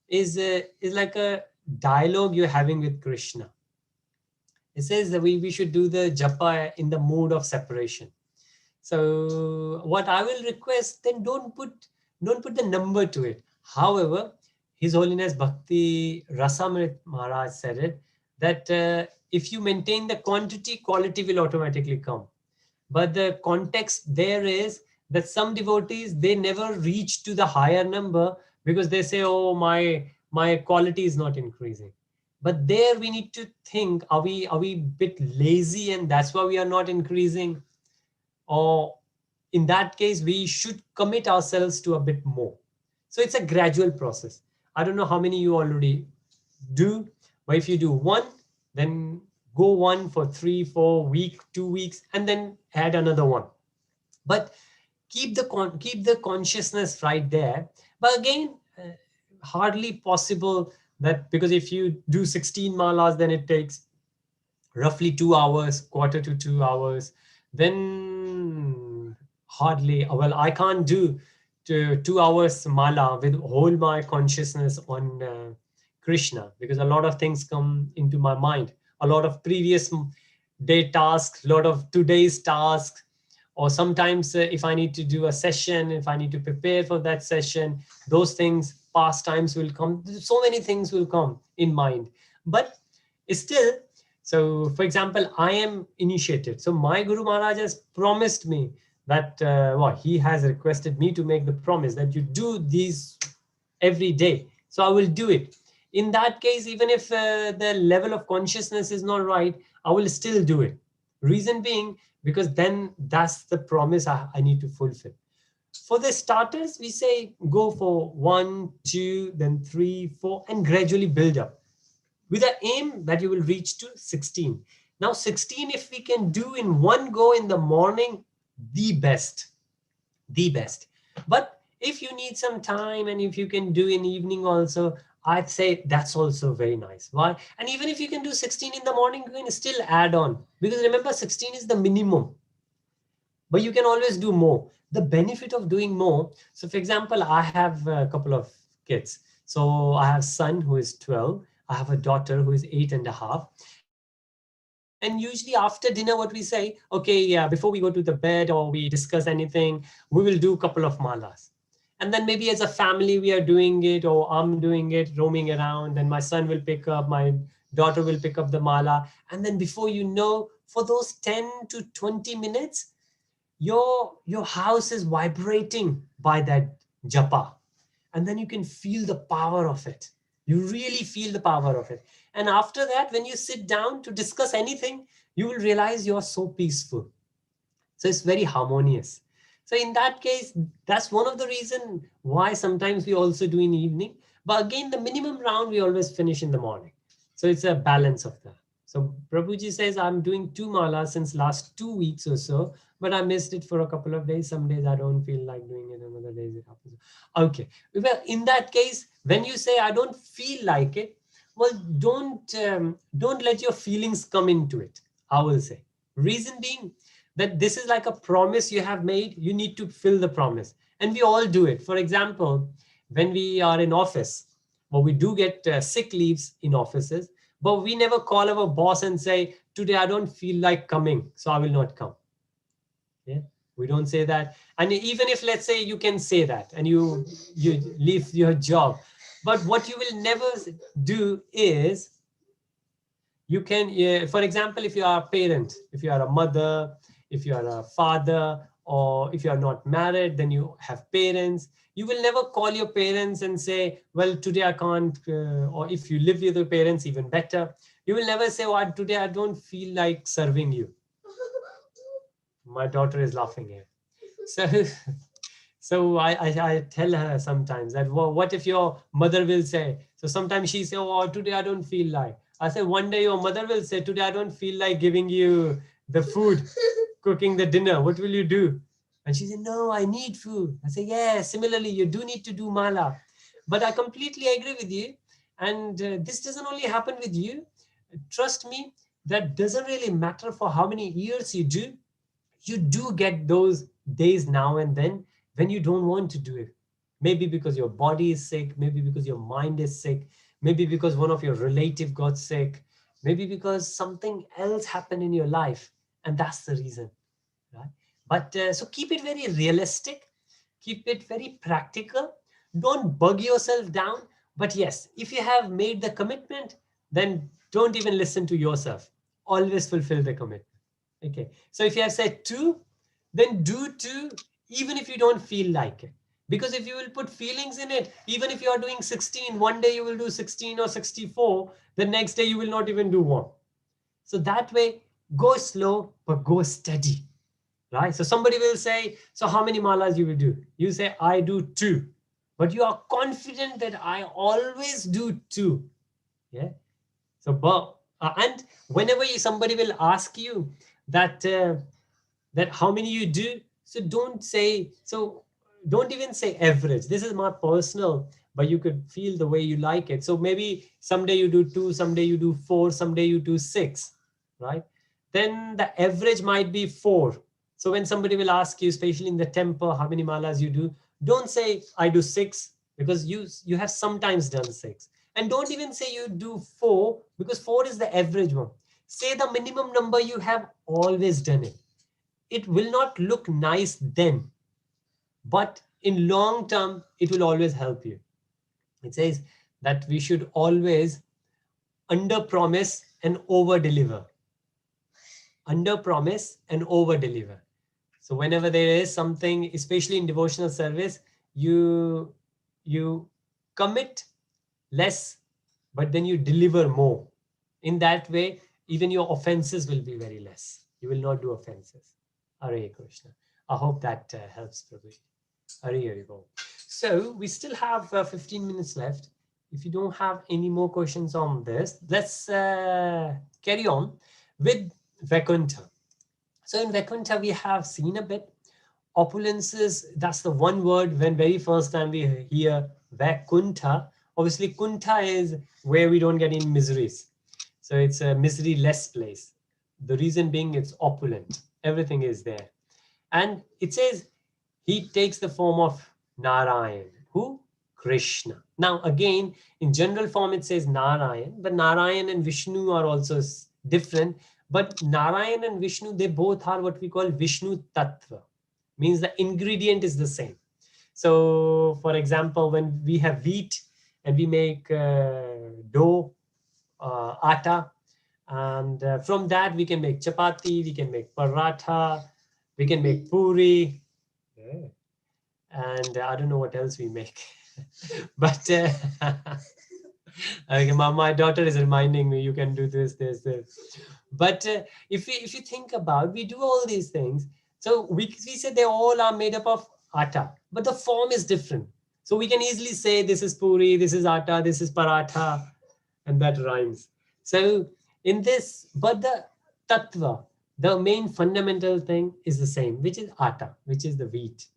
is like a dialogue you're having with Krishna. It says that we should do the japa in the mood of separation. So what I will request, then don't put the number to it. However, His Holiness Bhakti Rasamrit Maharaj said it, that if you maintain the quantity, quality will automatically come. But the context there is that some devotees, they never reach to the higher number because they say, oh, my quality is not increasing. But there we need to think, are we a bit lazy and that's why we are not increasing? Or in that case, we should commit ourselves to a bit more. So it's a gradual process. I don't know how many you already do, but if you do 1, then go 1 for 3, 4 week, 2 weeks, and then add another 1. But keep the consciousness right there. But again, hardly possible that, because if you do 16 malas, then it takes roughly 2 hours, quarter to 2 hours. Then hardly, well, I can't do 2 hours mala with whole my consciousness on Krishna, because a lot of things come into my mind, a lot of previous day tasks, a lot of today's tasks, or sometimes if I need to do a session, if I need to prepare for that session, those things, past times will come, so many things will come in mind. But still, so for example, I am initiated, so my Guru Maharaj has promised me that he has requested me to make the promise that you do these every day, so I will do it. In that case, even if the level of consciousness is not right, I will still do it. Reason being, because then that's the promise I need to fulfill. For the starters, we say go for 1, 2, then 3, 4, and gradually build up with the aim that you will reach to 16. Now 16, if we can do in one go in the morning, the best. But if you need some time and if you can do in evening also, I'd say that's also very nice. Why? And even if you can do 16 in the morning, you can still add on, because remember 16 is the minimum, but you can always do more. The benefit of doing more, so for example, I have a couple of kids. So I have a son who is 12, I have a daughter who is 8.5. And usually after dinner, what we say, okay, yeah, before we go to the bed or we discuss anything, we will do a couple of malas. And then maybe as a family, we are doing it, or I'm doing it, roaming around, and my son will pick up, my daughter will pick up the mala. And then before you know, for those 10 to 20 minutes, your house is vibrating by that japa. And then you can feel the power of it. You really feel the power of it. And after that, when you sit down to discuss anything, you will realize you are so peaceful. So it's very harmonious. So in that case, that's one of the reasons why sometimes we also do in evening. But again, the minimum round, we always finish in the morning. So it's a balance of that. So Prabhuji says, I'm doing 2 malas since last 2 weeks or so, but I missed it for a couple of days. Some days I don't feel like doing it, and other days it happens. Okay. Well, in that case, when you say I don't feel like it, well, don't let your feelings come into it, I will say. Reason being that this is like a promise you have made. You need to fill the promise. And we all do it. For example, when we are in office, well, we do get sick leaves in offices, but we never call our boss and say, today I don't feel like coming, so I will not come. Yeah, we don't say that. And even if, let's say, you can say that and you leave your job, but what you will never do is, you can, for example, if you are a parent, if you are a mother, if you are a father, or if you are not married, then you have parents. You will never call your parents and say, well, today I can't, or if you live with your parents, even better. You will never say, oh, today I don't feel like serving you. My daughter is laughing here. So I tell her sometimes that, well, what if your mother will say, so sometimes she say, oh, today I don't feel like. I say, one day your mother will say, today I don't feel like giving you the food, cooking the dinner. What will you do? And she said, no, I need food. I say, yeah, similarly, you do need to do mala. But I completely agree with you. And this doesn't only happen with you. Trust me, that doesn't really matter for how many years you do. You do get those days now and then when you don't want to do it. Maybe because your body is sick, maybe because your mind is sick, maybe because one of your relative got sick, maybe because something else happened in your life, and that's the reason, right? But so keep it very realistic, keep it very practical. Don't bug yourself down. But yes, if you have made the commitment, then don't even listen to yourself. Always fulfill the commitment. Okay, so if you have said 2, then do 2, even if you don't feel like it. Because if you will put feelings in it, even if you are doing 16, one day you will do 16 or 64, the next day you will not even do 1. So that way, go slow, but go steady, right? So somebody will say, so how many malas you will do? You say, I do 2, but you are confident that I always do 2. Yeah. So, and whenever somebody will ask you that how many you do, so don't even say average. This is my personal, but you could feel the way you like it. So maybe someday you do 2, someday you do 4, someday you do 6, right? Then the average might be 4. So when somebody will ask you, especially in the temple, how many malas you do, Don't say I do 6, because you have sometimes done 6. And don't even say you do 4, because 4 is the average one. Say the minimum number you have always done it. It will not look nice then, but in long term, it will always help you. It says that we should always under promise and over deliver. Under promise and over deliver. So whenever there is something, especially in devotional service, you commit less, but then you deliver more. In that way, even your offenses will be very less. You will not do offenses. Hare Krishna. I hope that helps, Prabhu. Hare Bol. So we still have 15 minutes left. If you don't have any more questions on this, let's carry on with Vaikuntha. So in Vaikuntha, we have seen a bit. Opulences, that's the one word when very first time we hear Vaikuntha. Obviously, Kuntha is where we don't get any miseries. So it's a misery-less place. The reason being it's opulent. Everything is there. And it says he takes the form of Narayan. Who? Krishna. Now again, in general form it says Narayan, but Narayan and Vishnu are also different. But Narayan and Vishnu, they both are what we call Vishnu Tattva. Means the ingredient is the same. So for example, when we have wheat and we make dough, atta, and from that we can make chapati, we can make paratha, we can make puri, and I don't know what else we make. But okay, my daughter is reminding me, you can do this. But if you think about, we do all these things. So we say they all are made up of atta, but the form is different. So we can easily say this is puri, this is atta, this is paratha, and that rhymes. So in this, but the tattva, the main fundamental thing is the same, which is atta, which is the wheat.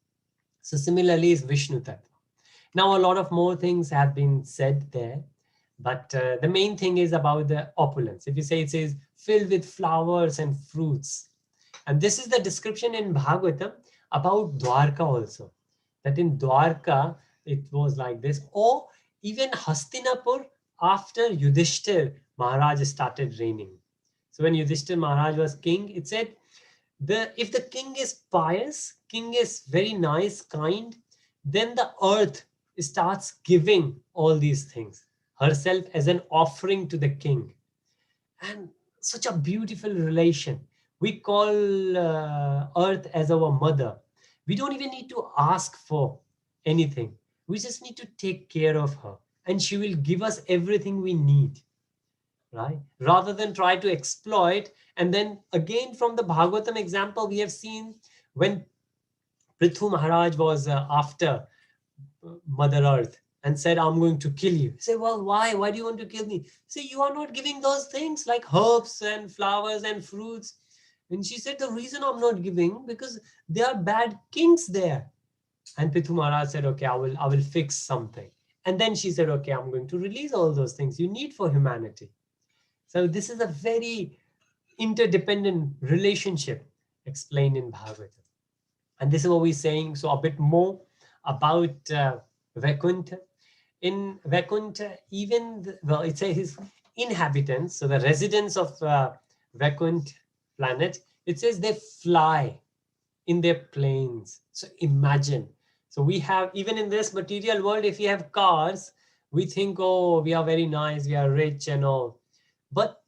So similarly is Vishnu tattva. Now a lot of more things have been said there, but the main thing is about the opulence. If you say it says filled with flowers and fruits, and this is the description in Bhagavatam about Dwarka also, that in Dwarka it was like this. Or even Hastinapur after Yudhishthir Maharaj started reigning. So when Yudhishthir Maharaj was king, it said, if the king is pious, king is very nice, kind, then the earth starts giving all these things, herself as an offering to the king. And such a beautiful relation. We call earth as our mother. We don't even need to ask for anything. We just need to take care of her, and she will give us everything we need, right? Rather than try to exploit. And then again, from the Bhagavatam example, we have seen when Prithu Maharaj was after Mother Earth and said, I'm going to kill you. Say, well, why? Why do you want to kill me? Say, you are not giving those things like herbs and flowers and fruits. And she said, the reason I'm not giving, because there are bad kings there. And Prithu Maharaj said, okay, I will fix something. And then she said, okay, I'm going to release all those things you need for humanity. So this is a very interdependent relationship explained in Bhagavatam. And this is what we're saying. So a bit more about Vaikuntha. In Vaikuntha, even, well, it says his inhabitants, so the residents of Vaikuntha planet, it says they fly in their planes. So imagine. So we have, even in this material world, if we have cars, we think, oh, we are very nice, we are rich and all. But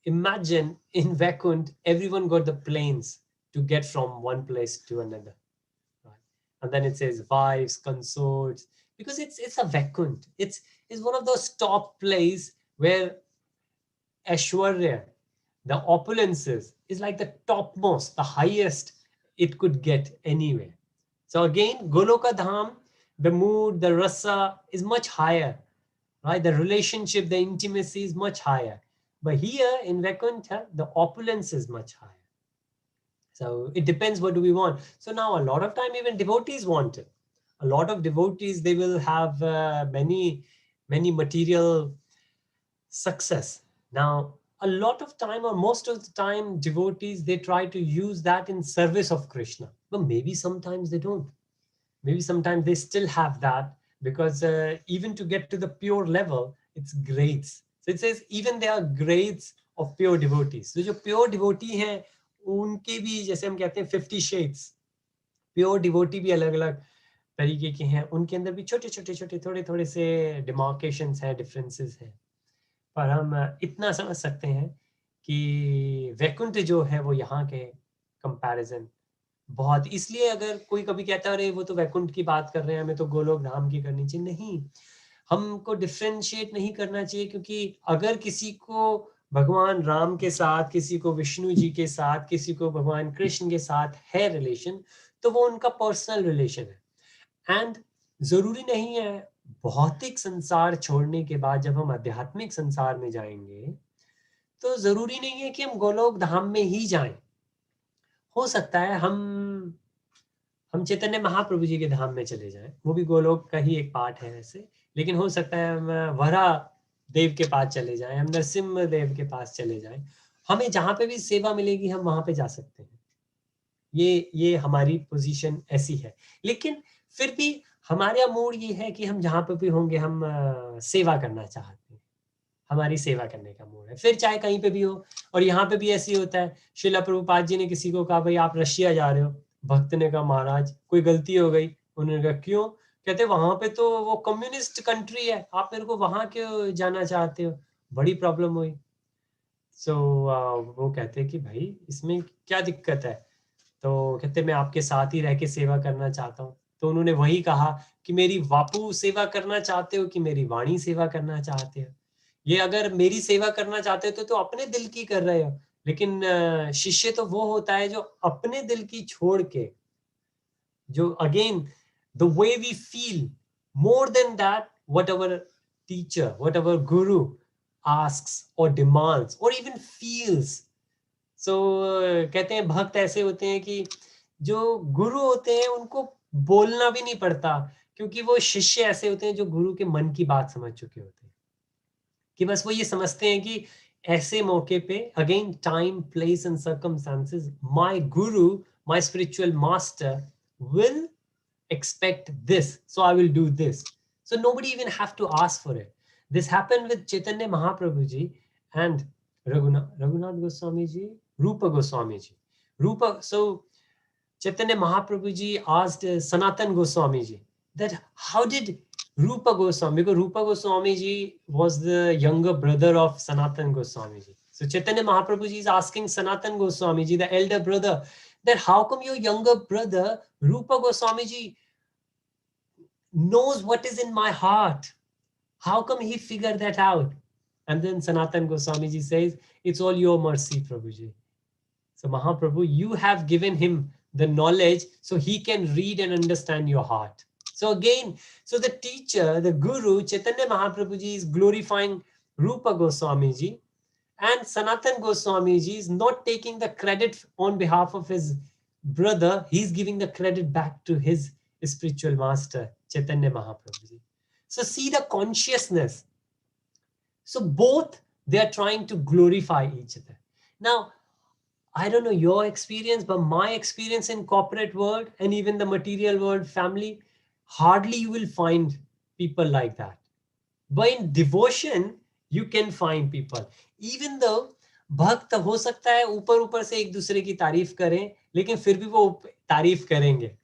imagine in Vaikuntha, everyone got the planes to get from one place to another. Right? And then it says wives, consorts, because it's a Vaikuntha. It's one of those top places where Aishwarya, the opulences, is like the topmost, the highest it could get anywhere. So again, Goloka Dham, the mood, the rasa is much higher, right? The relationship, the intimacy is much higher. But here in Vaikuntha, the opulence is much higher. So it depends what do we want. So now a lot of time even devotees want it. A lot of devotees, they will have many material success. Now, a lot of time, or most of the time, devotees, they try to use that in service of Krishna. But maybe sometimes they don't. maybe sometimes they still have that, because even to get to the pure level, it's grades. So it says even there are grades of pure devotees. So जो pure devotee हैं, उनके भी जैसे हम कहते हैं 50 shades, pure devotee भी अलग अलग तरीके के हैं, उनके अंदर भी छोटे छोटे छोटे थोड़े थोड़े से demarcations हैं, differences हैं. पर हम इतना समझ सकते हैं कि वैकुंठ जो है वो यहाँ के कंपैरिजन बहुत, इसलिए अगर कोई कभी कहता है अरे वो तो वैकुंठ की बात कर रहे हैं, हमें तो गोलोक धाम की करनी चाहिए, नहीं, हमको डिफरेंशिएट नहीं करना चाहिए, क्योंकि अगर किसी को भगवान राम के साथ, किसी को विष्णु जी के साथ, किसी को भगवान कृष्ण के साथ है रिलेशन, तो वो उनका पर्सनल रिलेशन है. एंड जरूरी नहीं है भौतिक संसार छोड़ने के बाद जब हम आध्यात्मिक संसार में जाएंगे तो जरूरी नहीं है कि हम गोलोक धाम में ही जाएं. हो सकता है हम चैतन्य महाप्रभु जी के धाम में चले जाएं, वो भी गोलोक का ही एक पार्ट है वैसे, लेकिन हो सकता है हम वरा देव के पास चले जाएं, हम नरसिम्हा देव के पास चले जाएं, हमें जहां पे भी सेवा मिलेगी हम वहां पे जा सकते हैं. ये हमारी पोजीशन ऐसी है. लेकिन फिर भी हमारा मूड ये है कि हम जहां पे भी होंगे हम सेवा करना चाहते हैं, हमारी सेवा करने का मूड है, फिर चाहे कहीं पे भी हो. और यहाँ पे भी ऐसे ही होता है. श्रीला प्रभुपाद जी ने किसी को कहा भाई आप रशिया जा रहे हो, भक्त ने कहा महाराज कोई गलती हो गई. उन्होंने कहा क्यों? कहते वहां पे तो वो कम्युनिस्ट कंट्री है, आप मेरे को वहां क्यों जाना चाहते हो, बड़ी प्रॉब्लम हुई. सो वो कहते कि भाई इसमें क्या दिक्कत है? तो कहते मैं आपके साथ ही रह के सेवा करना चाहता हूँ. तो उन्होंने वही कहा कि मेरी वापू सेवा करना चाहते हो कि मेरी वाणी सेवा करना चाहते हो? ये अगर मेरी सेवा करना चाहते हो तो अपने दिल की कर रहे हो, लेकिन शिष्य तो वो होता है जो अपने दिल की छोड़ के, जो again the way we feel more than that whatever teacher, whatever guru asks और डिमांड्स और इवन फील्स. सो कहते हैं भक्त ऐसे होते हैं कि जो गुरु होते हैं उनको बोलना भी नहीं पड़ता, क्योंकि वो शिष्य ऐसे होते हैं जो गुरु के मन की बात समझ चुके होते हैं, कि बस वो ये समझते हैं कि ऐसे मौके पे again time place and circumstances my guru, my spiritual master will expect this, so I will do this. So nobody even have to ask for it. This happened with Chaitanya Mahaprabhu ji and Raghunath Goswami ji, Rupa Goswami ji. So Chaitanya Mahaprabhu ji asked Sanatan Goswami ji that how did Rupa Goswami, because Rupa Goswami ji was the younger brother of Sanatan Goswami ji. So Chaitanya Mahaprabhu ji is asking Sanatan Goswami ji, the elder brother, that how come your younger brother Rupa Goswami ji knows what is in my heart? How come he figured that out? And then Sanatan Goswami ji says, it's all your mercy, Prabhuji. So Mahaprabhu, you have given him the knowledge so he can read and understand your heart. So again, so the teacher, the guru, Chaitanya Mahaprabhu ji is glorifying Rupa Goswami ji, and Sanatan Goswami ji is not taking the credit on behalf of his brother, he's giving the credit back to his spiritual master, Chaitanya Mahaprabhu ji. So see the consciousness. So both, they are trying to glorify each other. Now, I don't know your experience, but my experience in corporate world and even the material world family, hardly you will find people like that. But in devotion, you can find people. Even though भक्त हो सकता है ऊपर ऊपर से एक दूसरे की तारीफ करें, लेकिन फिर भी वो तारीफ करेंगे.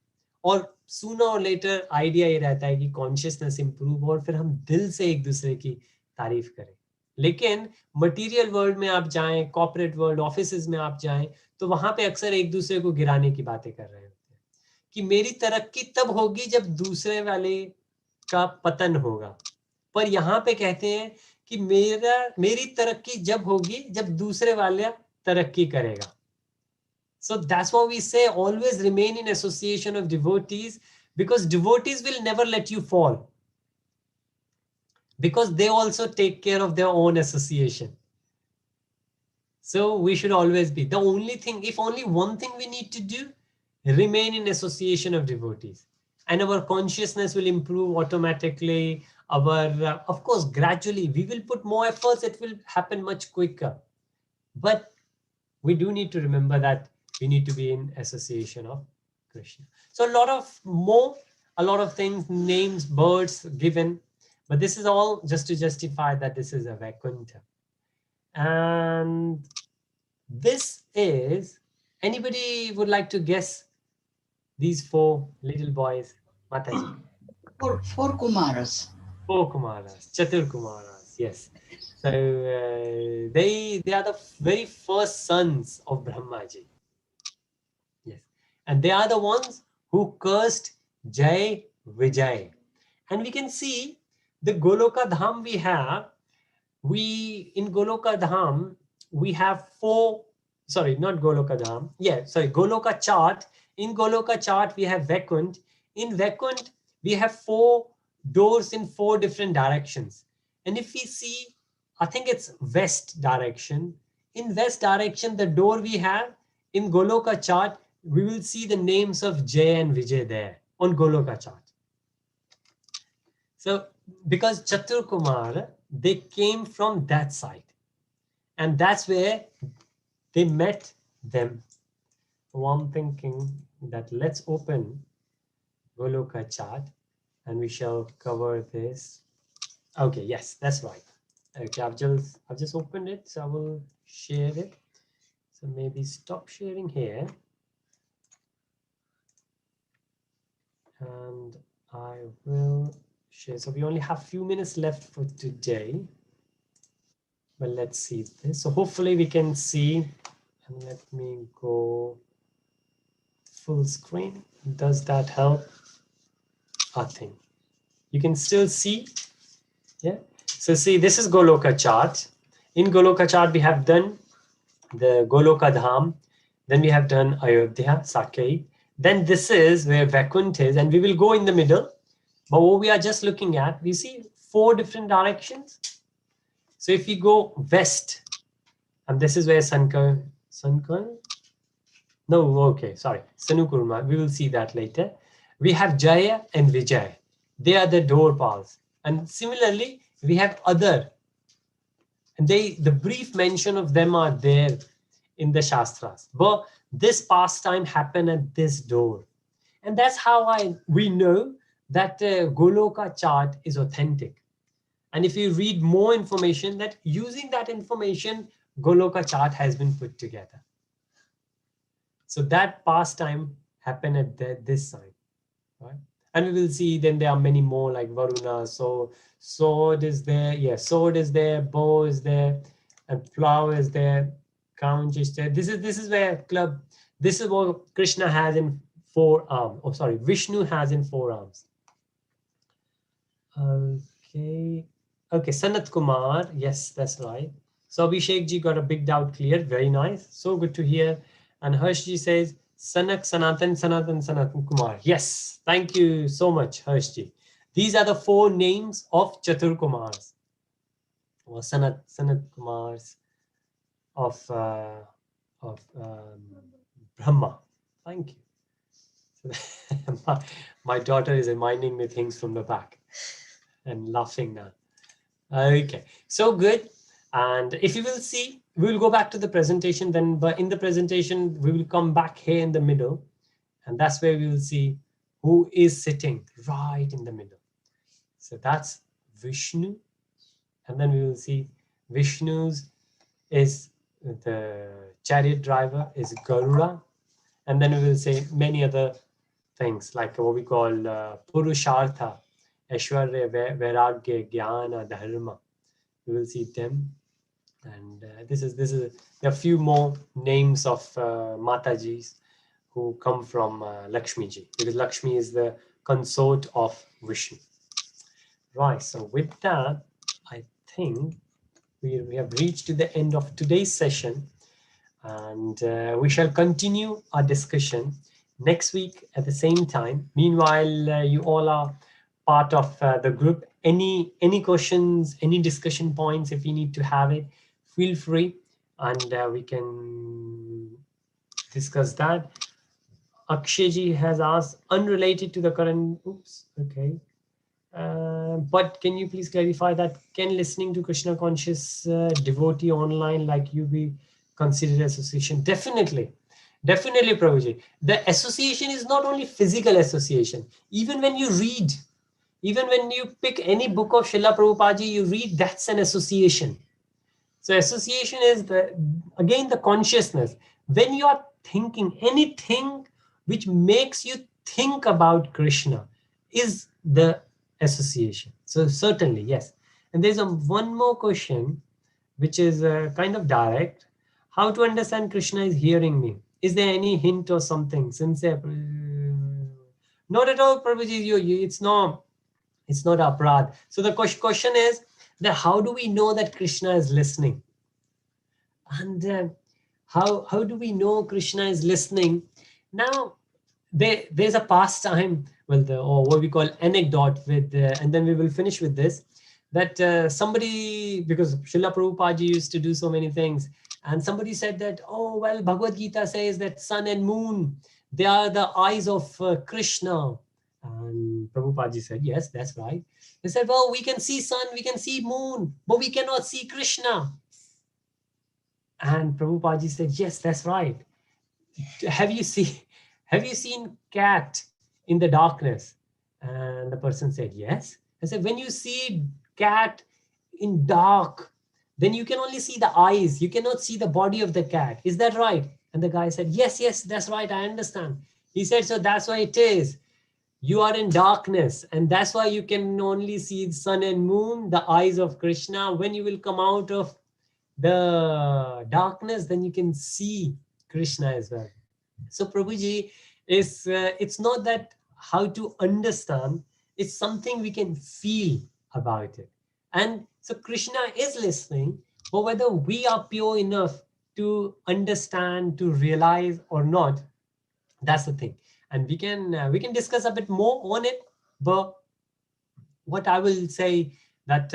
और sooner or later आइडिया ये रहता है कि कॉन्शियसनेस इंप्रूव और फिर हम दिल से एक दूसरे की तारीफ करें. लेकिन मटेरियल वर्ल्ड में आप जाएं, कॉर्पोरेट वर्ल्ड, ऑफिसेज में आप जाएं, तो वहां पे अक्सर एक दूसरे को गिराने की बातें कर रहे होते हैं कि मेरी तरक्की तब होगी जब दूसरे वाले का पतन होगा. पर यहाँ पे कहते हैं कि मेरी तरक्की जब होगी जब दूसरे वाला तरक्की करेगा. So that's why we say always remain in association of devotees, because devotees will never let you fall, because they also take care of their own association. So we should always be. The only thing, if only one thing we need to do, remain in association of devotees. And our consciousness will improve automatically. Of course, gradually, we will put more efforts, it will happen much quicker. But we do need to remember that we need to be in association of Krishna. So a lot of more a lot of things, names, birds given, but this is all just to justify that this is a Vaikuntha. And this is, anybody would like to guess these four little boys, Mataji? Four Kumaras. Four Kumaras, Chatur Kumaras, yes. So they are the very first sons of Brahmaji. Yes. And they are the ones who cursed Jai Vijay. And we can see the Goloka Dham we have. In Goloka Dham, we have four, sorry, not Goloka Dham. Yeah, sorry, Goloka chart. In Goloka chart, we have Vaikunt. In Vaikunt, we have four doors in four different directions. And if we see, I think it's west direction. In west direction, the door we have, in Goloka chart, we will see the names of Jay and Vijay there on Goloka chart. So because Chatur Kumar, they came from that side. And that's where they met them. So I'm thinking that let's open Goloka chart and we shall cover this. Okay, yes, that's right. Okay, I've just opened it, so I will share it. So maybe stop sharing here. And I will share. So we only have a few minutes left for today. But let's see this. So hopefully we can see. And let me go full screen. Does that help? I think you can still see. Yeah. So see, this is Goloka chart. In Goloka chart, we have done the Goloka Dham. Then we have done Ayodhya, Sakai. Then this is where Vaikunt is, and we will go in the middle. But what we are just looking at, we see four different directions. So if we go west, and this is where Sankar, no, okay, sorry, Sanukurma, we will see that later. We have Jaya and Vijay. They are the door paths. And similarly, we have other. And the brief mention of them are there in the Shastras. But this pastime happened at this door. And that's how we know that Goloka chart is authentic. And if you read more information, that using that information, Goloka chart has been put together. So that pastime happened at this side, right? And we will see then there are many more like Varuna. So sword is there, yeah, sword is there, bow is there, and plow is there, couch is there. This is where this is what Krishna has in 4 arms. Oh, sorry, Vishnu has in 4 arms. Okay, Sanat Kumar, yes, that's right. So Abhishek ji got a big doubt cleared. Very nice, so good to hear. And Harsh ji says Sanak, Sanatan Kumar. Yes, thank you so much, Harsh ji. These are the 4 names of Chatur Kumars, or Sanat Kumars of Brahma. Thank you. My daughter is reminding me things from the back and laughing now. Okay, so good. And if you will see, we will go back to the presentation then, but in the presentation, we will come back here in the middle. And that's where we will see who is sitting right in the middle. So that's Vishnu. And then we will see Vishnu's is the chariot driver is Garuda. And then we will say many other things like what we call Purushartha, Aishwarya, Vairagya, Jnana, Dharma. We will see them. And there are a few more names of Matajis who come from Lakshmi ji, because Lakshmi is the consort of Vishnu. Right, so with that, I think we have reached to the end of today's session, and we shall continue our discussion next week at the same time. Meanwhile, you all are part of the group. Any questions, any discussion points, if you need to have it, feel free, and we can discuss that. Akshayji has asked, unrelated to the current, oops, okay. But can you please clarify that, can listening to Krishna conscious devotee online like you be considered association? Definitely. Definitely, Prabhuji. The association is not only physical association. Even when you read, even when you pick any book of Srila Prabhupada, you read, that's an association. So association is again the consciousness. When you are thinking, anything which makes you think about Krishna is the association. So certainly, yes. And there's one more question, which is kind of direct. How to understand Krishna is hearing me? Is there any hint or something? Sincere? Not at all, Prabhuji. It's not aparad. So the question is that how do we know that Krishna is listening? And how do we know Krishna is listening? Now, there's a pastime, or what we call anecdote with, and then we will finish with this, that somebody, because Srila Prabhupada used to do so many things, and somebody said that, oh, well, Bhagavad Gita says that sun and moon, they are the eyes of Krishna. And Prabhupada said, yes, that's right. He said, well, we can see sun, we can see moon, but we cannot see Krishna. And Prabhupada said, yes, that's right. Have you seen cat in the darkness? And the person said, yes. I said, when you see cat in dark, then you can only see the eyes. You cannot see the body of the cat. Is that right? And the guy said, yes, that's right. I understand. He said, so that's why it is. You are in darkness, and that's why you can only see sun and moon, the eyes of Krishna. When you will come out of the darkness, then you can see Krishna as well. So Prabhuji, it's not that how to understand, it's something we can feel about it. And so Krishna is listening, but whether we are pure enough to understand, to realize or not, that's the thing. And we can discuss a bit more on it. But what I will say that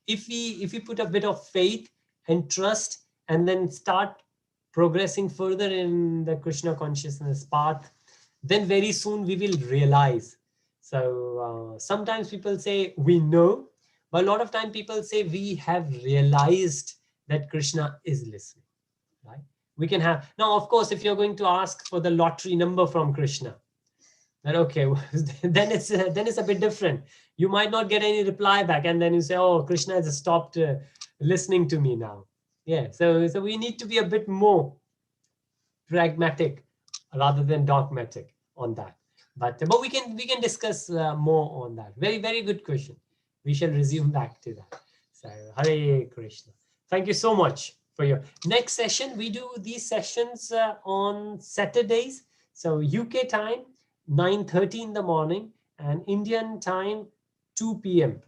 if we put a bit of faith and trust, and then start progressing further in the Krishna consciousness path, then very soon we will realize. So sometimes people say we know, but a lot of time people say we have realized that Krishna is listening, right? We can have, now of course, if you're going to ask for the lottery number from Krishna, then okay, then it's a bit different. You might not get any reply back, and then you say, oh, Krishna has stopped listening to me now. Yeah, so we need to be a bit more pragmatic rather than dogmatic on that. But we can discuss more on that. Very, very good question. We shall resume back to that. So Hare Krishna. Thank you so much for your next session. We do these sessions on Saturdays. So UK time 9:30 in the morning, and Indian time 2 p.m.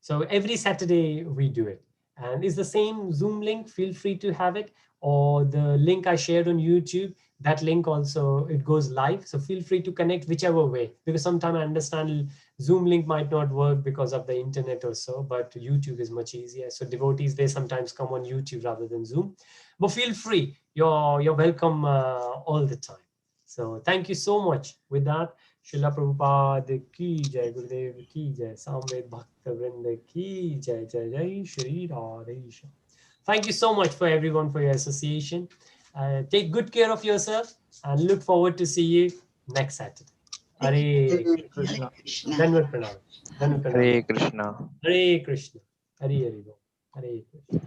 So every Saturday we do it, and it's the same Zoom link. Feel free to have it, or the link I shared on YouTube. That link also, it goes live. So feel free to connect whichever way, because sometimes I understand Zoom link might not work because of the internet or so, but YouTube is much easier. So devotees, they sometimes come on YouTube rather than Zoom. But feel free. You're welcome all the time. So thank you so much. With that, Srila Prabhupada ki jai, Gurudev ki jai, Samved Bhakta Vrinda ki jai, jai jai Shri Radhesha. Thank you so much for everyone for your association. Take good care of yourself, and look forward to see you next Saturday. Hare Krishna. Krishna. Dandavat pranam. Dandavat pranam. Hare Krishna. Hare Krishna. Hare Hare Hare Krishna.